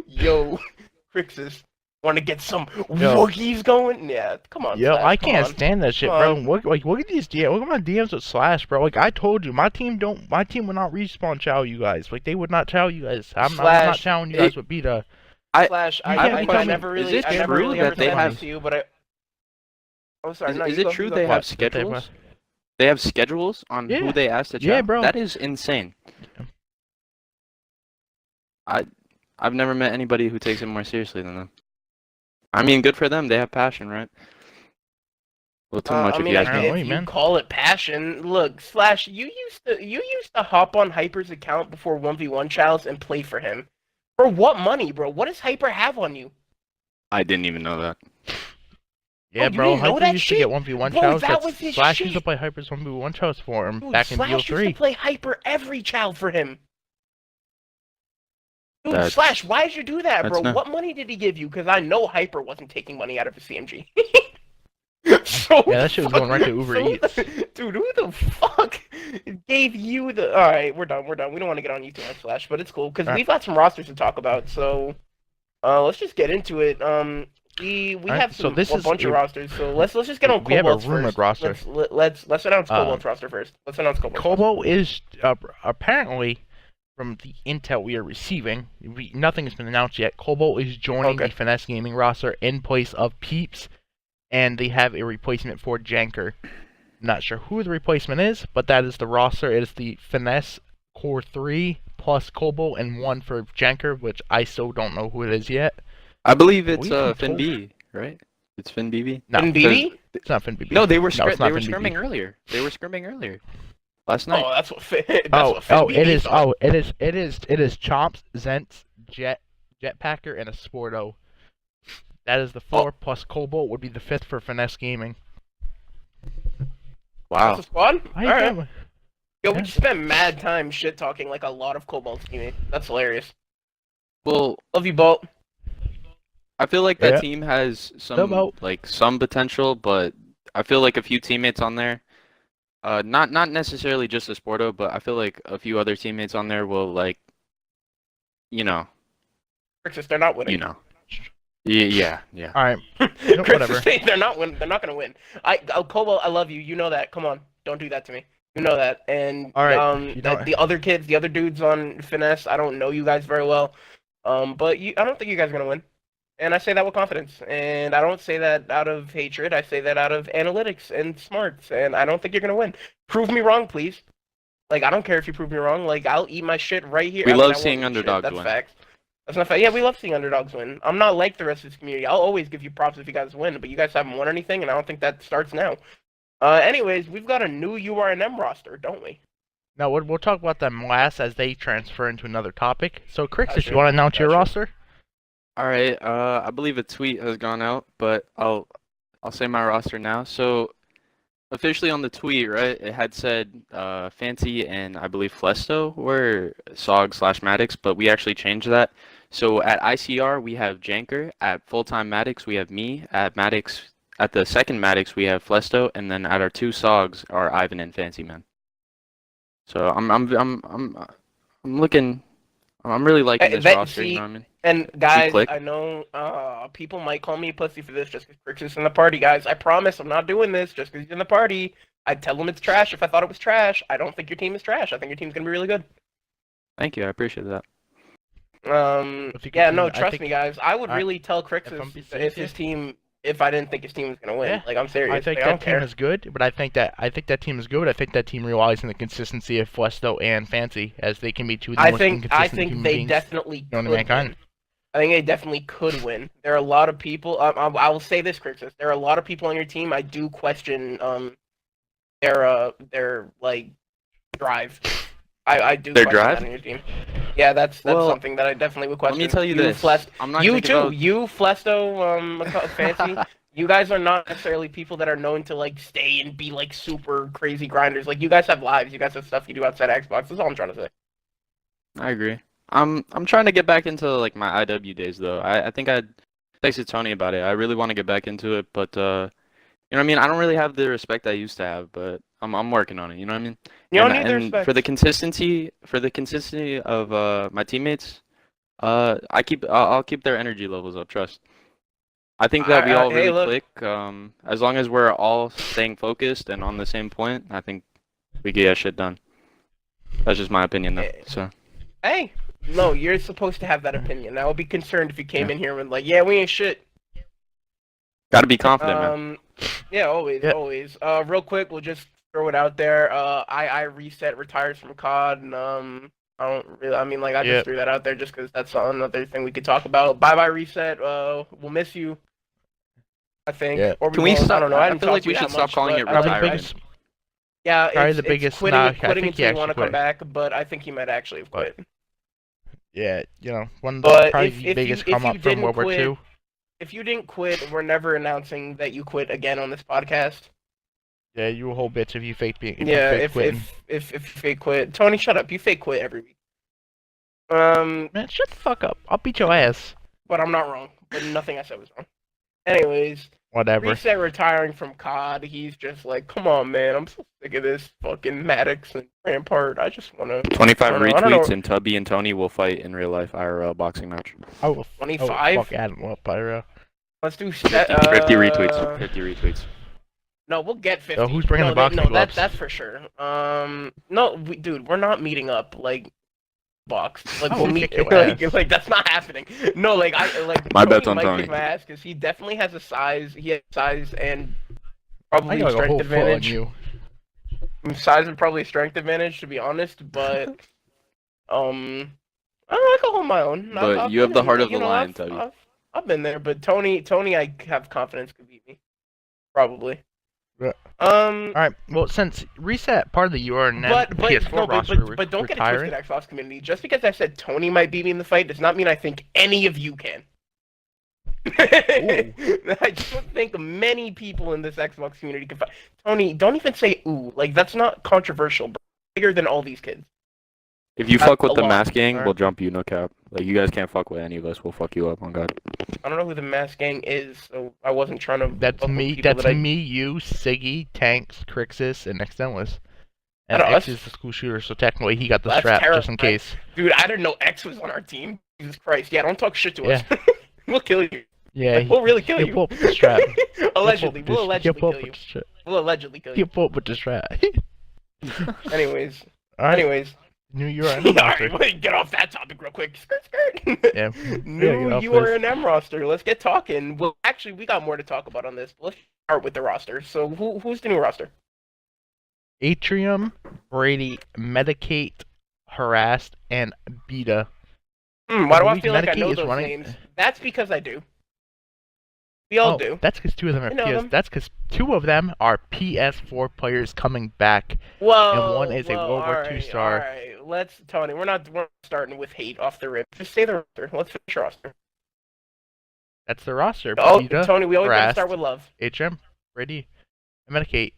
Yo, Crixus, want to get some Woogies going? Yeah, come on. Yo, Slash, I come can't on. stand that shit, Come bro. on. Look at these DMs. Look at my DMs with Slash, bro. Like I told you, my team would not respawn chow you guys. Like they would not chow you guys. I'm not Slash, chowing you guys with Beta. Slash, You can't be I telling me- never is really, it I never true really that ever they said have- this to you, but I. Oh, sorry. Is, no, is you it go, true you go. they What? have schedules? They have schedules on Yeah. who they ask to chat? Yeah, bro. That is insane. I've never met anybody who takes it more seriously than them. I mean, good for them. They have passion, right? A little too much I if mean, you I ask guess me. Apparently, if you man. call it passion, look, Slash, you used to hop on Hyper's account before 1v1 Chalice and play for him. For what money, bro? What does Hyper have on you? I didn't even know that. Yeah, you bro. didn't know Hyper that used shit? to get 1v1 Bro, chows. that was his Slash shit. used to play Hyper's 1v1 chows for him Dude, back in Slash used to BO3. play Hyper every child for him. Dude, That's- Slash, why did you do that, bro? that's not- What money did he give you? Because I know Hyper wasn't taking money out of his CMG. So Yeah, that shit was going right to Uber Eats. Dude, who the fuck gave you the... Alright, we're done. We don't want to get on you too much, Slash, but it's cool, because Alright. we've got some rosters to talk about, so... let's just get into it. We Alright, have so some, this a is bunch of a- rosters, so let's just get on we have a Cobalt's rumored first. roster. Let's announce Cobalt's roster first. Let's announce Cobalt's roster. Kobo is apparently, from the intel we are receiving, nothing has been announced yet. Kobo is joining Okay. the Finesse Gaming roster in place of Peeps, and they have a replacement for Janker. Not sure who the replacement is, but that is the roster. It is the Finesse Core 3 plus Kobo and 1 for Janker, which I still don't know who it is yet. I believe it's We've been Finn told- B, right? It's Finn BB. No, And BB? it's not FinBB. No, they were No, it's not they were FinBB. scrimming earlier. They were scrimming earlier. Last night. Oh, that's what Finn. Oh, it is. thought. Oh, it is Chomps, Zents, Jetpacker, and a Sporto. That is the 4 plus Cobalt would be the 5th for Finesse Gaming. Wow. That's a squad. I All right. know. Yo, we Yeah. just spent mad time shit talking like a lot of Cobalt teammates. That's hilarious. Well, Love you, Bolt. I feel like that Yeah. team has Hello. some potential, but I feel like a few teammates on there, not necessarily just a Sporto, but I feel like a few other teammates on there will like, you know, Crixus, they're not winning. yeah. All right. Crixus, whatever. they're not win. They're not gonna win. Cobalt, I love you. You know that. Come on, don't do that to me. You know that. And All right, you know- the other kids, the other dudes on Finesse, I don't know you guys very well. But I don't think you guys are gonna win. And I say that with confidence. And I don't say that out of hatred. I say that out of analytics and smarts. And I don't think you're gonna win. Prove me wrong, please. Like, I don't care if you prove me wrong. Like, I'll eat my shit right here. We I love won't seeing eat shit. underdogs That's win. facts. That's not fact. Yeah, we love seeing underdogs win. I'm not like the rest of this community. I'll always give you props if you guys win, but you guys haven't won anything, and I don't think that starts now. Anyways, we've got a new URNM roster, don't we? No, we'll talk about them last as they transfer into another topic. So, Crixus, Gotcha. you want to announce your Gotcha. roster? All right. I believe a tweet has gone out, but I'll say my roster now. So officially on the tweet, right? It had said Fancy and I believe Flesto were SOG/Maddox, but we actually changed that. So at ICR we have Janker. At full-time Maddox we have me. At Maddox, at the second Maddox we have Flesto, and then at our two SOGs are Ivan and Fancy Man. So I'm looking. I'm really liking this roster. You know what I mean? And guys, click. I know people might call me a pussy for this just because Crix is in the party, guys. I promise I'm not doing this just because he's in the party. I'd tell him it's trash if I thought it was trash. I don't think your team is trash. I think your team's gonna be really good. Thank you. I appreciate that. If you Yeah, continue, no, I trust think- me, guys. I would I- really tell if I'm Crixus being if his team, if I didn't think his team was gonna win. Yeah, Like, I'm serious. I think Like, that don't team care. is good, but I think that team is good. I think that team relies on the consistency of Flesto and Fancy, as they can be two of the I most think inconsistent they human beings definitely known could to mankind. win. I think they definitely could win. There are a lot of people. I will say this, Crixus. There are a lot of people on your team. I do question their like drive. I do Their question drive? that on your team. Yeah, that's Well, something that I definitely would question. Let me tell you this. I'm not You gonna too. give out- You Flesto, Fancy. You guys are not necessarily people that are known to like stay and be like super crazy grinders. Like, you guys have lives. You guys have stuff you do outside Xbox. That's all I'm trying to say. I agree. I'm trying to get back into like my IW days though. I think I texted Tony about it. I really want to get back into it, but you know what I mean? I don't really have the respect I used to have, but I'm working on it, you know what I mean? You don't And- need the and respect. for the consistency of my teammates, I'll keep their energy levels up, trust. I think that we all hey, really look. click. As long as we're all staying focused and on the same point, I think we get that shit done. That's just my opinion though. Eh, So Hey, no, you're supposed to have that opinion. I would be concerned if you came in here and like, yeah, we ain't shit. gotta be confident, man. Yeah, always, Yeah. always. Real quick, we'll just throw it out there. I reset retires from COD, and I don't really. I mean, like, I Yep. just threw that out there just because that's another thing we could talk about. Bye bye reset. We'll miss you. I think. Yeah. Or Can we won't. stop? I don't know. I I, didn't feel talk like to we you should that stop much, calling but it I Probably like the retire. that. biggest. Yeah, Probably it's, the biggest- it's quitting, nah, I quitting think he until you want to actually come quit. back, but I think he might actually have quit. Yeah, you know, one of the But probably if the you- biggest if come you up from didn't World War quit- II. If you didn't quit, we're never announcing that you quit again on this podcast. Yeah, you whole bitch if you fake being. If Yeah, you fake quitting. if you fake quit, Tony, shut up. You fake quit every week. Man, shut the fuck up. I'll beat your ass. But I'm not wrong. But nothing I said was wrong. Anyways, Whatever. Reset retiring from COD. He's just like, come on, man. I'm so sick of this fucking Maddox and Rampart. I just want to. 25 I don't know. retweets and Tubby and Tony will fight in real life IRL boxing match. I will 25? fuck Adam up, Pyro. Let's do 50 retweets. 50 retweets. No, we'll get 50. So who's bringing no, the boxing no, gloves? that's for sure. No, dude, we're not meeting up like box. Like Oh, we'll we'll meet. kick your ass. Like that's not happening. No, like My Tony bet's on might Tony. kick my ass because he definitely has a size. He has size and I probably got a strength whole foot on advantage. you. Size and probably strength advantage, to be honest. But I can hold my own. But you have been the in heart there, of the lion, Tubby. I've been there, but Tony, I have confidence could beat me, probably. Yeah. Um, All right. Well, since Reset part of the URN but PS4 no, roster but don't get it retiring. twisted, Xbox community. Just because I said Tony might beat me in the fight does not mean I think any of you can. I just don't think many people in this Xbox community can fight. Tony, don't even say ooh. Like, that's not controversial, bro. bigger than all these kids. If you That's fuck with a the lot. mask gang, Alright. we'll jump you, no cap. Like, you guys can't fuck with any of us. We'll fuck you up, on God. I don't know who the mask gang is, so I wasn't trying to. That's fuck with me. people That's that I- me. You, Siggy, Tanks, Crixus, and X Endless. And I know, X that's- is the school shooter, so technically he got the That's strap just in terrifying. case. Dude, I didn't know X was on our team. Jesus Christ! Yeah, don't talk shit to us. We'll kill you. Yeah, Like, we'll really kill he'll you. pull up with the strap. Allegedly, He'll we'll allegedly pull kill up you. with the strap. We'll allegedly kill you. He'll pull up with the strap. Anyways, Alright, anyways. New URM All roster. right, wait, get off that topic real quick. Skirt, skirt. Yeah, New get off URNM roster. Let's get talking. Well, actually, we got more to talk about on this. Let's start with the roster. So, who's the new roster? Atrium, Brady, Medicate, Harassed, and Beta. Why do I believe feel like I Medicaid know is those running- names? That's because I do. We all do. That's because two of them are I know PS. them. That's because two of them are PS4 players coming back. Whoa. and one is a whoa, World War II alright, star. Alright, Tony, we're not starting with hate off the rip. Just say the roster. Let's finish roster. That's the roster. Oh, Beta, Tony, we always gotta Harassed, start with love. Atrium, Brady, and Medicate.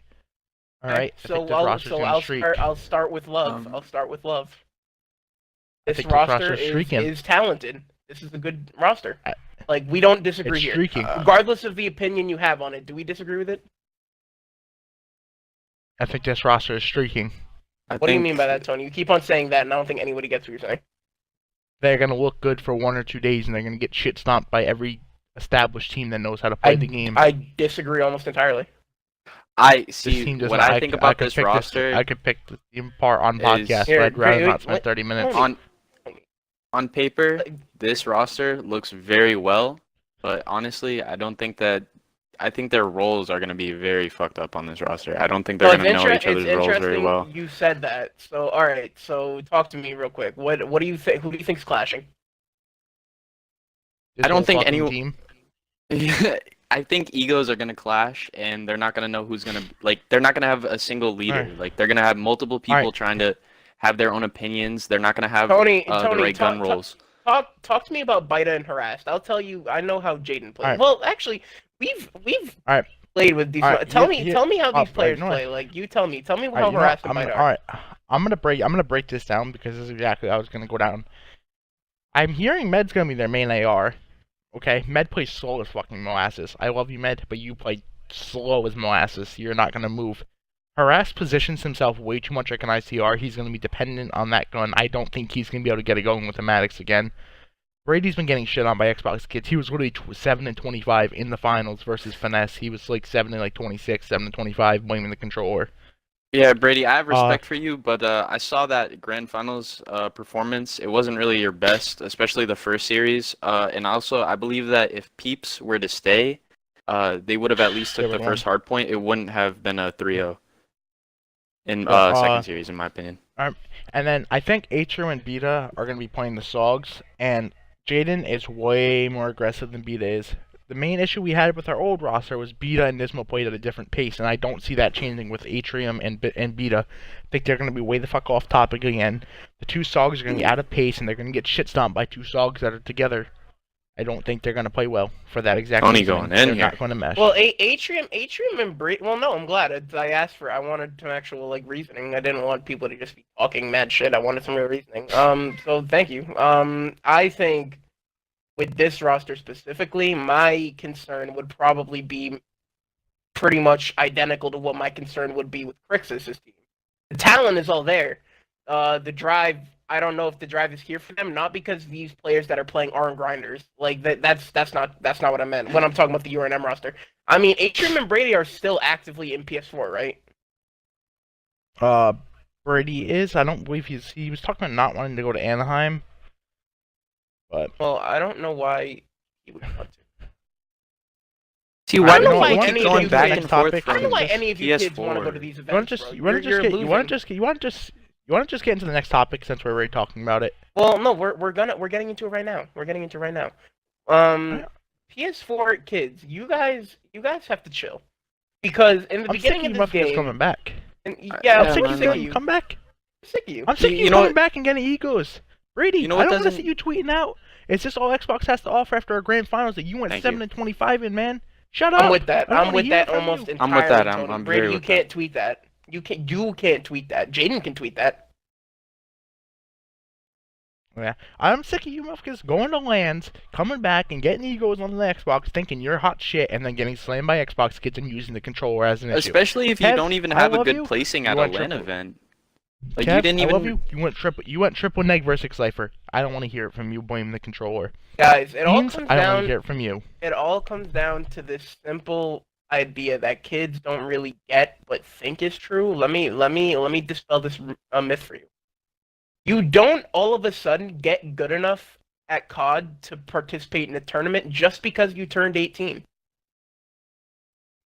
All right. I So think this roster's gonna streak. I'll start with love. I'll start with love. This think this roster roster's streaking. is talented. This is a good roster. I- Like, we don't disagree It's here. streaking. Regardless of the opinion you have on it, do we disagree with it? I think this roster is streaking. What do you mean by that, Tony? You keep on saying that, and I don't think anybody gets what you're saying. They're gonna look good for 1 or 2 days, and they're gonna get shit stomped by every established team that knows how to play the game. I disagree almost entirely. I This see. team does What not- I think could about pick this roster I could pick the team apart on is- podcast, Here, but I'd rather wait, not spend wait, 30 minutes. Tony. on paper, this roster looks very well, but honestly, I don't think that. I think their roles are going to be very fucked up on this roster. I don't think they're No, going to know each it's other's roles very interesting well. you said that. So, all right. So, talk to me real quick. What do you think? Who do you think's clashing? This I don't whole think fucking any- team. I think egos are going to clash, and they're not going to know who's going to like. They're not going to have a single leader. Alright. Like they're going to have multiple people Alright. trying to have their own opinions. They're not going to have Tony, the Tony, right gun talk- roles. Talk to me about Bida and Harassed. I'll tell you. I know how Jaden plays. Alright. Well, actually, we've Alright. played with these. Alright, Tell here- me how oh, these right, players you know what? play. Like, you tell me. Tell me Alright, how you know Harassed what? and Bida are. Alright, I'm gonna break this down because this is exactly how I was gonna go down. I'm hearing Med's gonna be their main AR. Okay, Med plays slow as fucking molasses. I love you, Med, but you play slow as molasses. You're not gonna move. Harass positions himself way too much like an ICR. He's gonna be dependent on that gun. I don't think he's gonna be able to get it going with the Maddox again. Brady's been getting shit on by Xbox kids. He was literally 7-25 in the finals versus Finesse. He was like 7-26, 7-25, blaming the controller. Yeah, Brady, I have respect for you, but I saw that grand finals performance. It wasn't really your best, especially the first series. And also, I believe that if Peeps were to stay, they would have at least They took the would've first hard point. It wouldn't have been a 3-0 in Well, second series, in my opinion. And then I think Atrium and Beta are going to be playing the Sogs, and Jaden is way more aggressive than Beta is. The main issue we had with our old roster was Beta and Nismo played at a different pace, and I don't see that changing with Atrium and Beta. I think they're going to be way the fuck off topic again. The two Sogs are going to be out of pace, and they're going to get shit stomped by two Sogs that are together. I don't think they're going to play well for that exact Tony reason. going in They're here. not going to mesh. Well, Atrium and Brady. Well, no, I'm glad. I asked for. I wanted some actual like reasoning. I didn't want people to just be talking mad shit. I wanted some real reasoning. So thank you. I think with this roster specifically, my concern would probably be pretty much identical to what my concern would be with Crixus' team. The talent is all there. The drive. I don't know if the drive is here for them. Not because these players that are playing aren't grinders. Like that's not what I meant when I'm talking about the URNM roster. I mean, Atrium and Brady are still actively in PS4, right? Brady is. I don't believe he was talking about not wanting to go to Anaheim. But Well, I don't know why he would want to. See, I why don't do know why you any keep of going you back kids- and forth I I don't know from why any of you kids want to go to PS4? these events. you want to just bro. you want to You're just get losing. you want to just get into the next topic since we're already talking about it. Well, no, we're getting into it right now. We're getting into it right now. PS4 kids, you guys have to chill because in the I'm sick beginning of of you this motherfuckers game, coming back. and, yeah, Yeah, I'm I'm sick, sick man. of sick of you. you. Come back. I'm sick of you. I'm sick of You you know coming what- back and getting egos. Brady, You know I what don't want to doesn't- see you tweeting out. It's just all Xbox has to offer after our grand finals that you went Thank 7-25 in, man. Shut up. I'm with that. I don't I'm wanna with hear that from almost you. entirely. I'm with that. I'm Tony. very Brady, you with can't tweet that. You can't tweet that. Jaden can tweet that. Yeah, I'm sick of you motherfuckers going to LANs, coming back and getting egos on the Xbox, thinking you're hot shit, and then getting slammed by Xbox kids and using the controller as an issue. Especially if you Kev, don't even I have a love good you. placing You at a want LAN triple- event. Like Kev, you didn't even. I love you. You went triple neg versus Cypher. I don't want to hear it from you blaming the controller. Guys, it all Beans, comes I don't want down. to hear it from you. It all comes down to this simple idea that kids don't really get but think is true. Let me dispel this myth for you. You don't all of a sudden get good enough at COD to participate in a tournament just because you turned 18.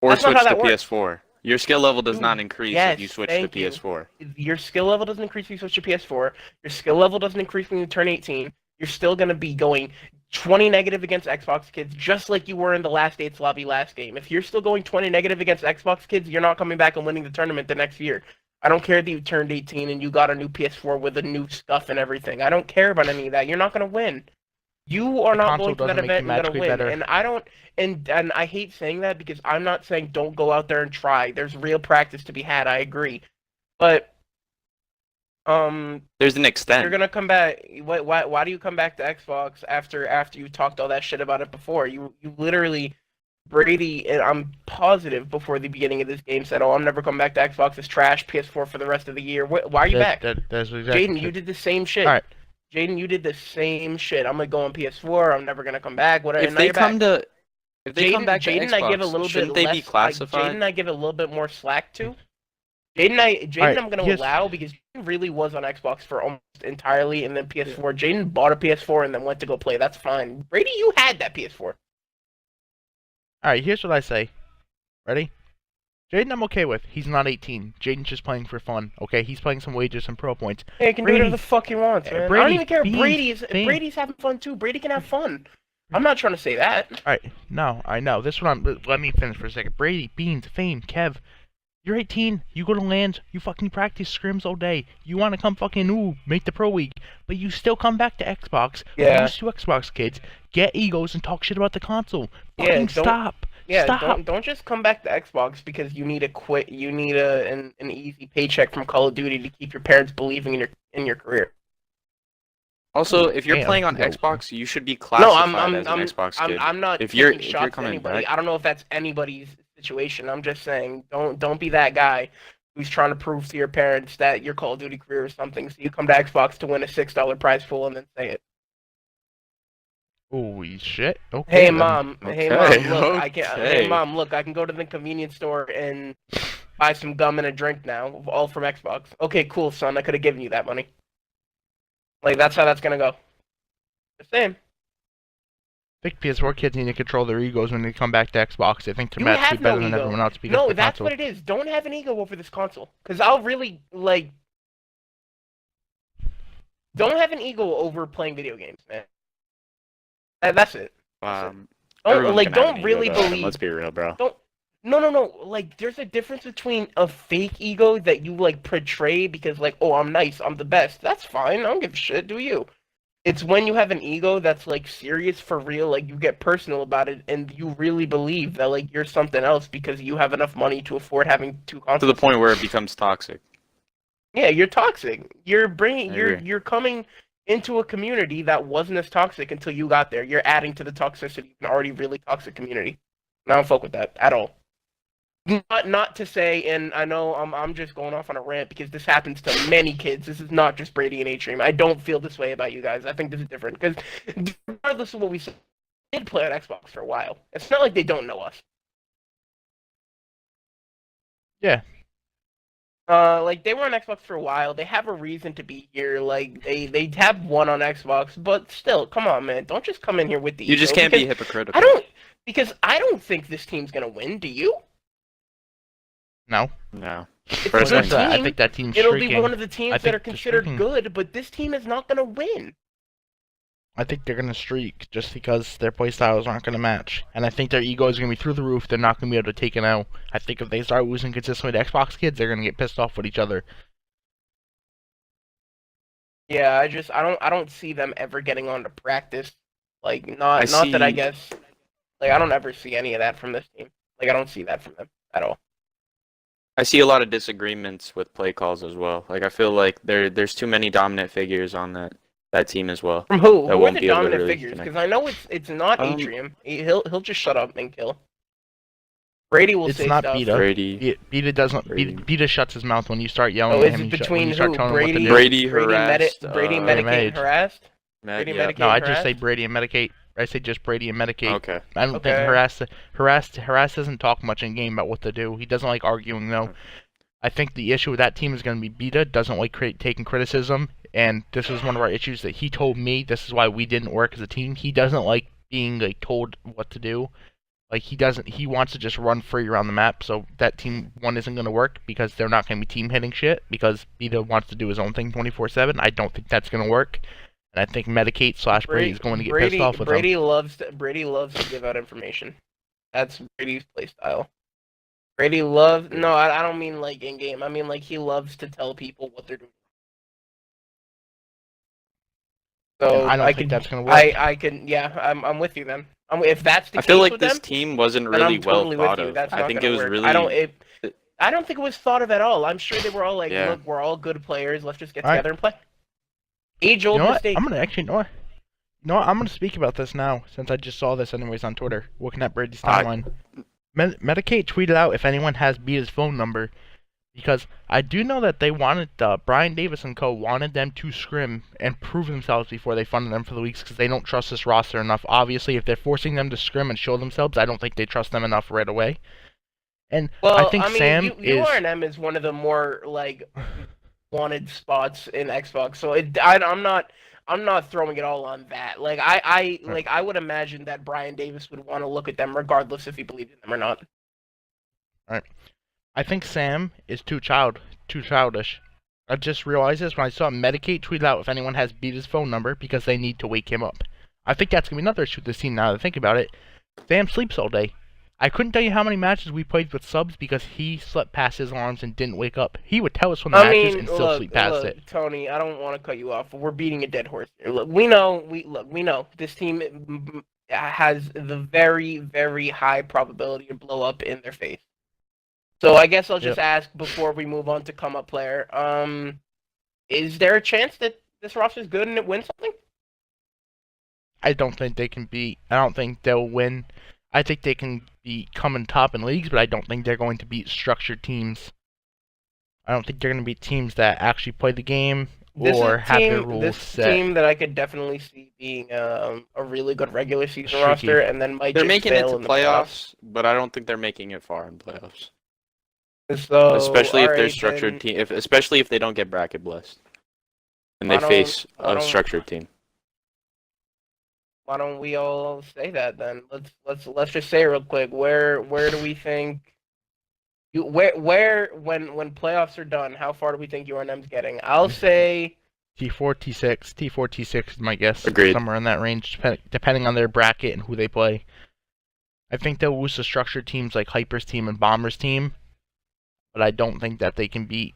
Or That's not switch how to that works. PS4. Your skill level does Dude, not increase yes, if you switch to thank you. PS4. Your skill level doesn't increase when you switch to PS4. Your skill level doesn't increase when you turn 18. You're still going to be going 20 negative against Xbox kids, just like you were in the last 8's lobby last game. If you're still going 20 negative against Xbox kids, you're not coming back and winning the tournament the next year. I don't care that you turned 18 and you got a new PS4 with a new stuff and everything. I don't care about any of that. You're not going to win. You are The not console going to that doesn't make you event and going to magically win. better. And I don't, and I hate saying that because I'm not saying don't go out there and try. There's real practice to be had. I agree, but There's an extent. you're gonna come back. Why do you come back to Xbox after you talked all that shit about it before? You literally, Brady, and I'm positive before the beginning of this game said, "Oh, I'm never coming back to Xbox. It's trash. PS4 for the rest of the year." Why are you back? That's exactly Jaden, you did the same shit. All right. Jaden, you did the same shit. I'm gonna go on PS4. I'm never gonna come back. Whatever. If they come back to Jaden, Xbox, I give a little shouldn't bit they less. be classified? Jaden, I give a little bit more slack to. Jaden, Alright, I'm gonna here's- allow because Jaden really was on Xbox for almost entirely, and then PS4. Jaden bought a PS4 and then went to go play. That's fine. Brady, you had that PS4. Alright, here's what I say. Ready? Jaden I'm okay with. He's not 18. Jaden's just playing for fun, okay? He's playing some wages and pro points. Yeah, he can do Brady- whatever the fuck he wants, man. I Brady, don't even care. Beans, Brady's having fun too. Brady can have fun. I'm not trying to say that. Alright, no, I know. This one, let me finish for a second. Brady, Beans, Fame, Kev, you're 18. You go to LANs. You fucking practice scrims all day. You want to come fucking, make the pro week. But you still come back to Xbox. Yeah. Use to Xbox kids. Get egos and talk shit about the console. Yeah, Fucking don't- stop. Yeah, Stop. don't just come back to Xbox because you need a quit. You need an easy paycheck from Call of Duty to keep your parents believing in your career. Also, if you're Damn, playing on yo. Xbox, you should be No, classified I'm as an Xbox kid. I'm not If you're- taking if you're shots at coming anybody. back- I don't know if that's anybody's situation. I'm just saying, don't be that guy who's trying to prove to your parents that your Call of Duty career is something. So you come to Xbox to win a $6 prize pool and then say it. Holy shit. Okay. Hey then. mom, Okay, look, I can. Hey okay. mom, look, I can go to the convenience store and buy some gum and a drink now, all from Xbox. Okay, cool, son. I could have given you that money. Like that's how that's gonna go. The same. I think PS4 kids need to control their egos when they come back to Xbox. I think they're You magically have no better than ego. everyone else because No, of the that's console. what it is. Don't have an ego over this console, cause I'll really like. Don't have an ego over playing video games, man. That's it. Um, Don't everyone's like. gonna have Don't an ego, really though, Adam. believe. Let's be real, bro. No. Like, there's a difference between a fake ego that you like portray because, like, oh, I'm nice, I'm the best. That's fine. I don't give a shit. Do you? It's when you have an ego that's like serious for real, like you get personal about it, and you really believe that like you're something else because you have enough money to afford having two To consoles. the point where it becomes toxic. Yeah, you're toxic. You're bringing. I You're agree. you're coming into a community that wasn't as toxic until you got there. You're adding to the toxicity of an already really toxic community. And I don't fuck with that at all. Not to say, and I know I'm just going off on a rant because this happens to many kids. This is not just Brady and Atrium. I don't feel this way about you guys. I think this is different because regardless of what we said, they did play on Xbox for a while. It's not like they don't know us. Yeah. Like they were on Xbox for a while. They have a reason to be here. Like they have one on Xbox, but still, come on, man. Don't just come in here with the. You just ego, can't be because hypocritical. I don't think this team's gonna win. Do you? No. No. It's a Personally, good First, I team. think that team's It'll streaking. be one of the I teams think that are they're considered streaking. good, but this team is not gonna win. I think they're gonna streak just because their playstyles aren't gonna match, and I think their ego is gonna be through the roof. They're not gonna be able to take it out. I think if they start losing consistently to Xbox kids, they're gonna get pissed off with each other. Yeah, I don't see them ever getting on to practice. Like I not that I see- guess. Like I don't ever see any of that from this team. Like I don't see that from them at all. I see a lot of disagreements with play calls as well. Like I feel like there's too many dominant figures on that team as well. From who? That Who are won't the be able to dominant really figures? connect. Because I know it's not Um, Atrium. He'll just shut up and kill. Brady will It's say not stuff. Beta. Brady. Beta doesn't. Brady. Beta shuts his mouth when you start yelling Oh, at is him. it When between you start who? telling him what to Brady, do. Brady harassed. Brady, Mage. medicate, and harassed. Brady, Yeah. medicate, No, I and just say harassed? Brady and Medicate. I say just Brady and Medicate. Okay. I don't think Okay. Harass doesn't talk much in game about what to do. He doesn't like arguing though. I think the issue with that team is going to be Beta doesn't like taking criticism, and this is one of our issues that he told me. This is why we didn't work as a team. He doesn't like being like told what to do. Like he doesn't. He wants to just run free around the map. So that team one isn't going to work because they're not going to be team hitting shit because Beta wants to do his own thing 24/7. I don't think that's going to work. And I think Medicate / Brady is going to get pissed off with Brady him. loves to give out information. That's Brady's playstyle. Brady loves. No, I don't mean like in game. I mean like he loves to tell people what they're doing. So And I don't think can, that's going to work. I can. Yeah, I'm with you then. If that's the I case feel like with this them, team wasn't then really I'm well totally with thought you. of. That's I not think it gonna was work. really. I don't think it was thought of at all. I'm sure they were all like, Yeah. look, we're all good players. Let's just get All right. together and play. Age You old know what? mistake. I'm gonna actually know what. No, I'm gonna speak about this now since I just saw this anyways on Twitter, looking at Brady's timeline. Medicate tweeted out if anyone has Beta's phone number, because I do know that they wanted Brian Davis and co wanted them to scrim and prove themselves before they funded them for the weeks because they don't trust this roster enough. Obviously, if they're forcing them to scrim and show themselves, I don't think they trust them enough right away. And Well, I think mean, Sam is. URNM is one of the more like wanted spots in Xbox, so I'm not throwing it all on that. Like I would imagine that Brian Davis would want to look at them regardless if he believed in them or not. I think Sam is too childish. I just realized this when I saw Medicate tweet out if anyone has Beta's phone number because they need to wake him up. I think that's gonna be another issue with this team now that I think about it. Sam sleeps all day. I couldn't tell you how many matches we played with subs because he slept past his alarms and didn't wake up. He would tell us when the matches and still sleep past it. Tony, I don't want to cut you off, but we're beating a dead horse here. Look, we know this team has the very, very high probability to blow up in their face. So I guess I'll just ask before we move on to come up player. Is there a chance that this roster's good and it wins something? I don't think they can beat. I don't think they'll win. I think they can be coming top in leagues, but I don't think they're going to beat structured teams. I don't think they're going to beat teams that actually play the game or have their rules set. This team that I could definitely see being a really good regular season Streaky. roster, and then might They're just making it fail to in the playoffs, but I don't think they're making it far in playoffs. So, Especially if they're alright, structured then, team, especially if they don't get bracket blessed, and Why they don't- face why a don't- structured team. Why don't we all say that then? Let's just say real quick. Where do we think? Where when playoffs are done, how far do we think URNM's getting? I'll say T4, T6. T4, T6 is my guess. Agreed. Somewhere in that range, depending on their bracket and who they play. I think they'll lose to structured teams like Hyper's team and Bomber's team, but I don't think that they can beat.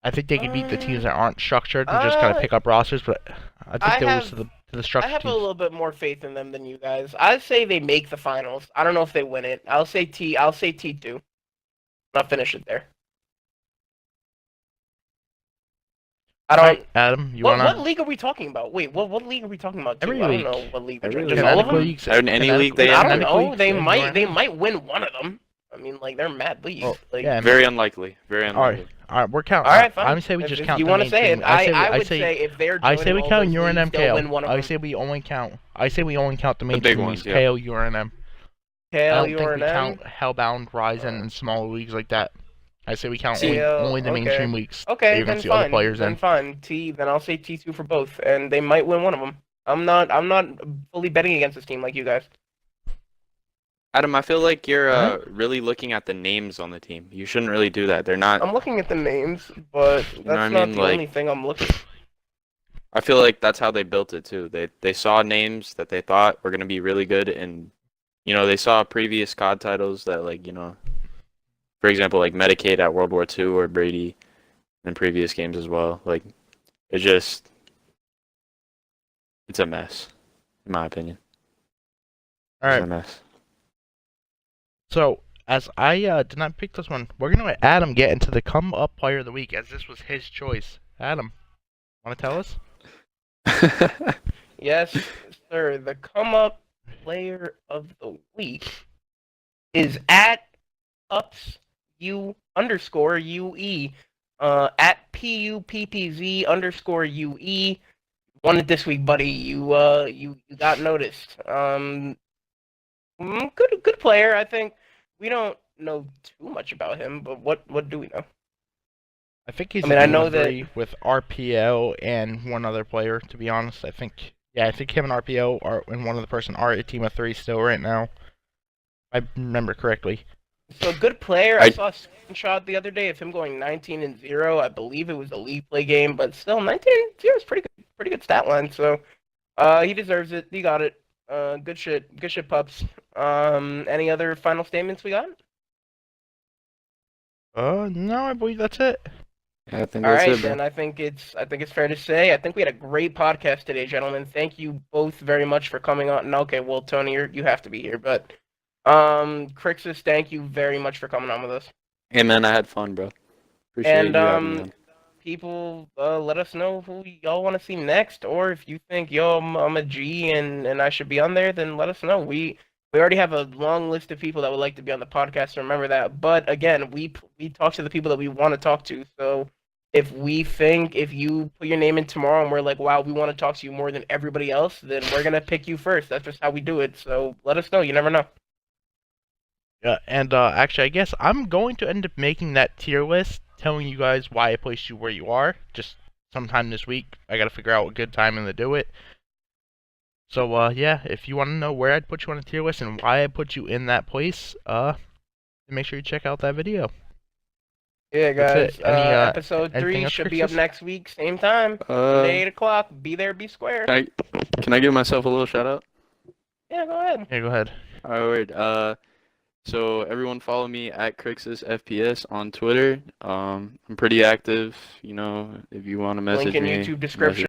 I think they can beat the teams that aren't structured and just kind of pick up rosters, but I think they'll lose to the I structured have a teams. little bit more faith in them than you guys. I'd say they make the finals. I don't know if they win it. I'll say T2. I'll finish it there. I don't. Alright, Adam, you What wanna? league are we talking about? Wait, what league are we talking about? Too? Every I league. don't know what league. Every Just league. all of Kinetic them? leagues. In any Kinetic league they leagues, I enter. don't Kinetic know. leagues, They and might. They URNM. might win one of them. I mean, like they're mad leagues. Well, like, yeah, Very unlikely. Very All unlikely. right, all right, we're counting. all right, fine. I would say we just if count you the want to say mainstream. it, I would say if they're. I say we joining count all those URNM leagues, they'll win KO. one of I them. say we only count. I say we only count the big mainstream ones, leagues. yeah. KO, URNM. I KL, don't think we URNM. count Hellbound, Ryzen, and smaller leagues like that. I say we count CL, only the okay. mainstream leagues. that Okay, you're gonna then see other fine. players Then in. fine. Then I'll say T2 for both, and they might win one of them. I'm not fully betting against this team like you guys. Adam, I feel like you're Huh? really looking at the names on the team. You shouldn't really do that. They're not. I'm looking at the names, but that's know what I not mean? the Like- only thing I'm looking. I feel like that's how they built it too. They saw names that they thought were gonna be really good, and they saw previous COD titles that for example, like Medicaid at World War II or Brady in previous games as well. Like it's a mess, in my opinion. All It's right. a mess. So as I did not pick this one, we're gonna let Adam get into the come up player of the week, as this was his choice. Adam, want to tell us? Yes, sir. The come up player of the week is at ups_UE. At PUPPZ_UE. Won it this week, buddy. You got noticed. Good player. I think we don't know too much about him, but what do we know? I think he's I mean, I know with RPO and one other player. To be honest, I think him and RPO are and one other person are a team of 3 still right now. If I remember correctly. So good player. I saw a screenshot the other day of him going 19-0. I believe it was a league play game, but still 19-0 is pretty good stat line. So, he deserves it. He got it. Good shit, pups. Any other final statements we got? No, I believe that's it. Yeah, I think All that's right, it, bro. then I think it's fair to say I think we had a great podcast today, gentlemen. Thank you both very much for coming on. And okay, well, Tony, you have to be here, but Crixus, thank you very much for coming on with us. Hey, man, I had fun, bro. Appreciate you having me on. People, let us know who y'all want to see next, or if you think I'm a G and I should be on there, then let us know. We already have a long list of people that would like to be on the podcast. So remember that. But again, we talk to the people that we want to talk to. So if you put your name in tomorrow and we're like, wow, we want to talk to you more than everybody else, then we're gonna pick you first. That's just how we do it. So let us know. You never know. Yeah, and actually, I guess I'm going to end up making that tier list, telling you guys why I placed you where you are. Just sometime this week, I gotta figure out a good timing to do it. So yeah, if you want to know where I'd put you on a tier list and why I put you in that place, make sure you check out that video. Yeah, guys. Any, episode 3 anything else, should be up Crixus? next week, same time, 8 o'clock. Be there, be square. Can I give myself a little shout out? Yeah, go ahead. Yeah, go ahead. Alright, so everyone follow me at Crixus FPS on Twitter. I'm pretty active, you know, if you want to message Link in me. YouTube description.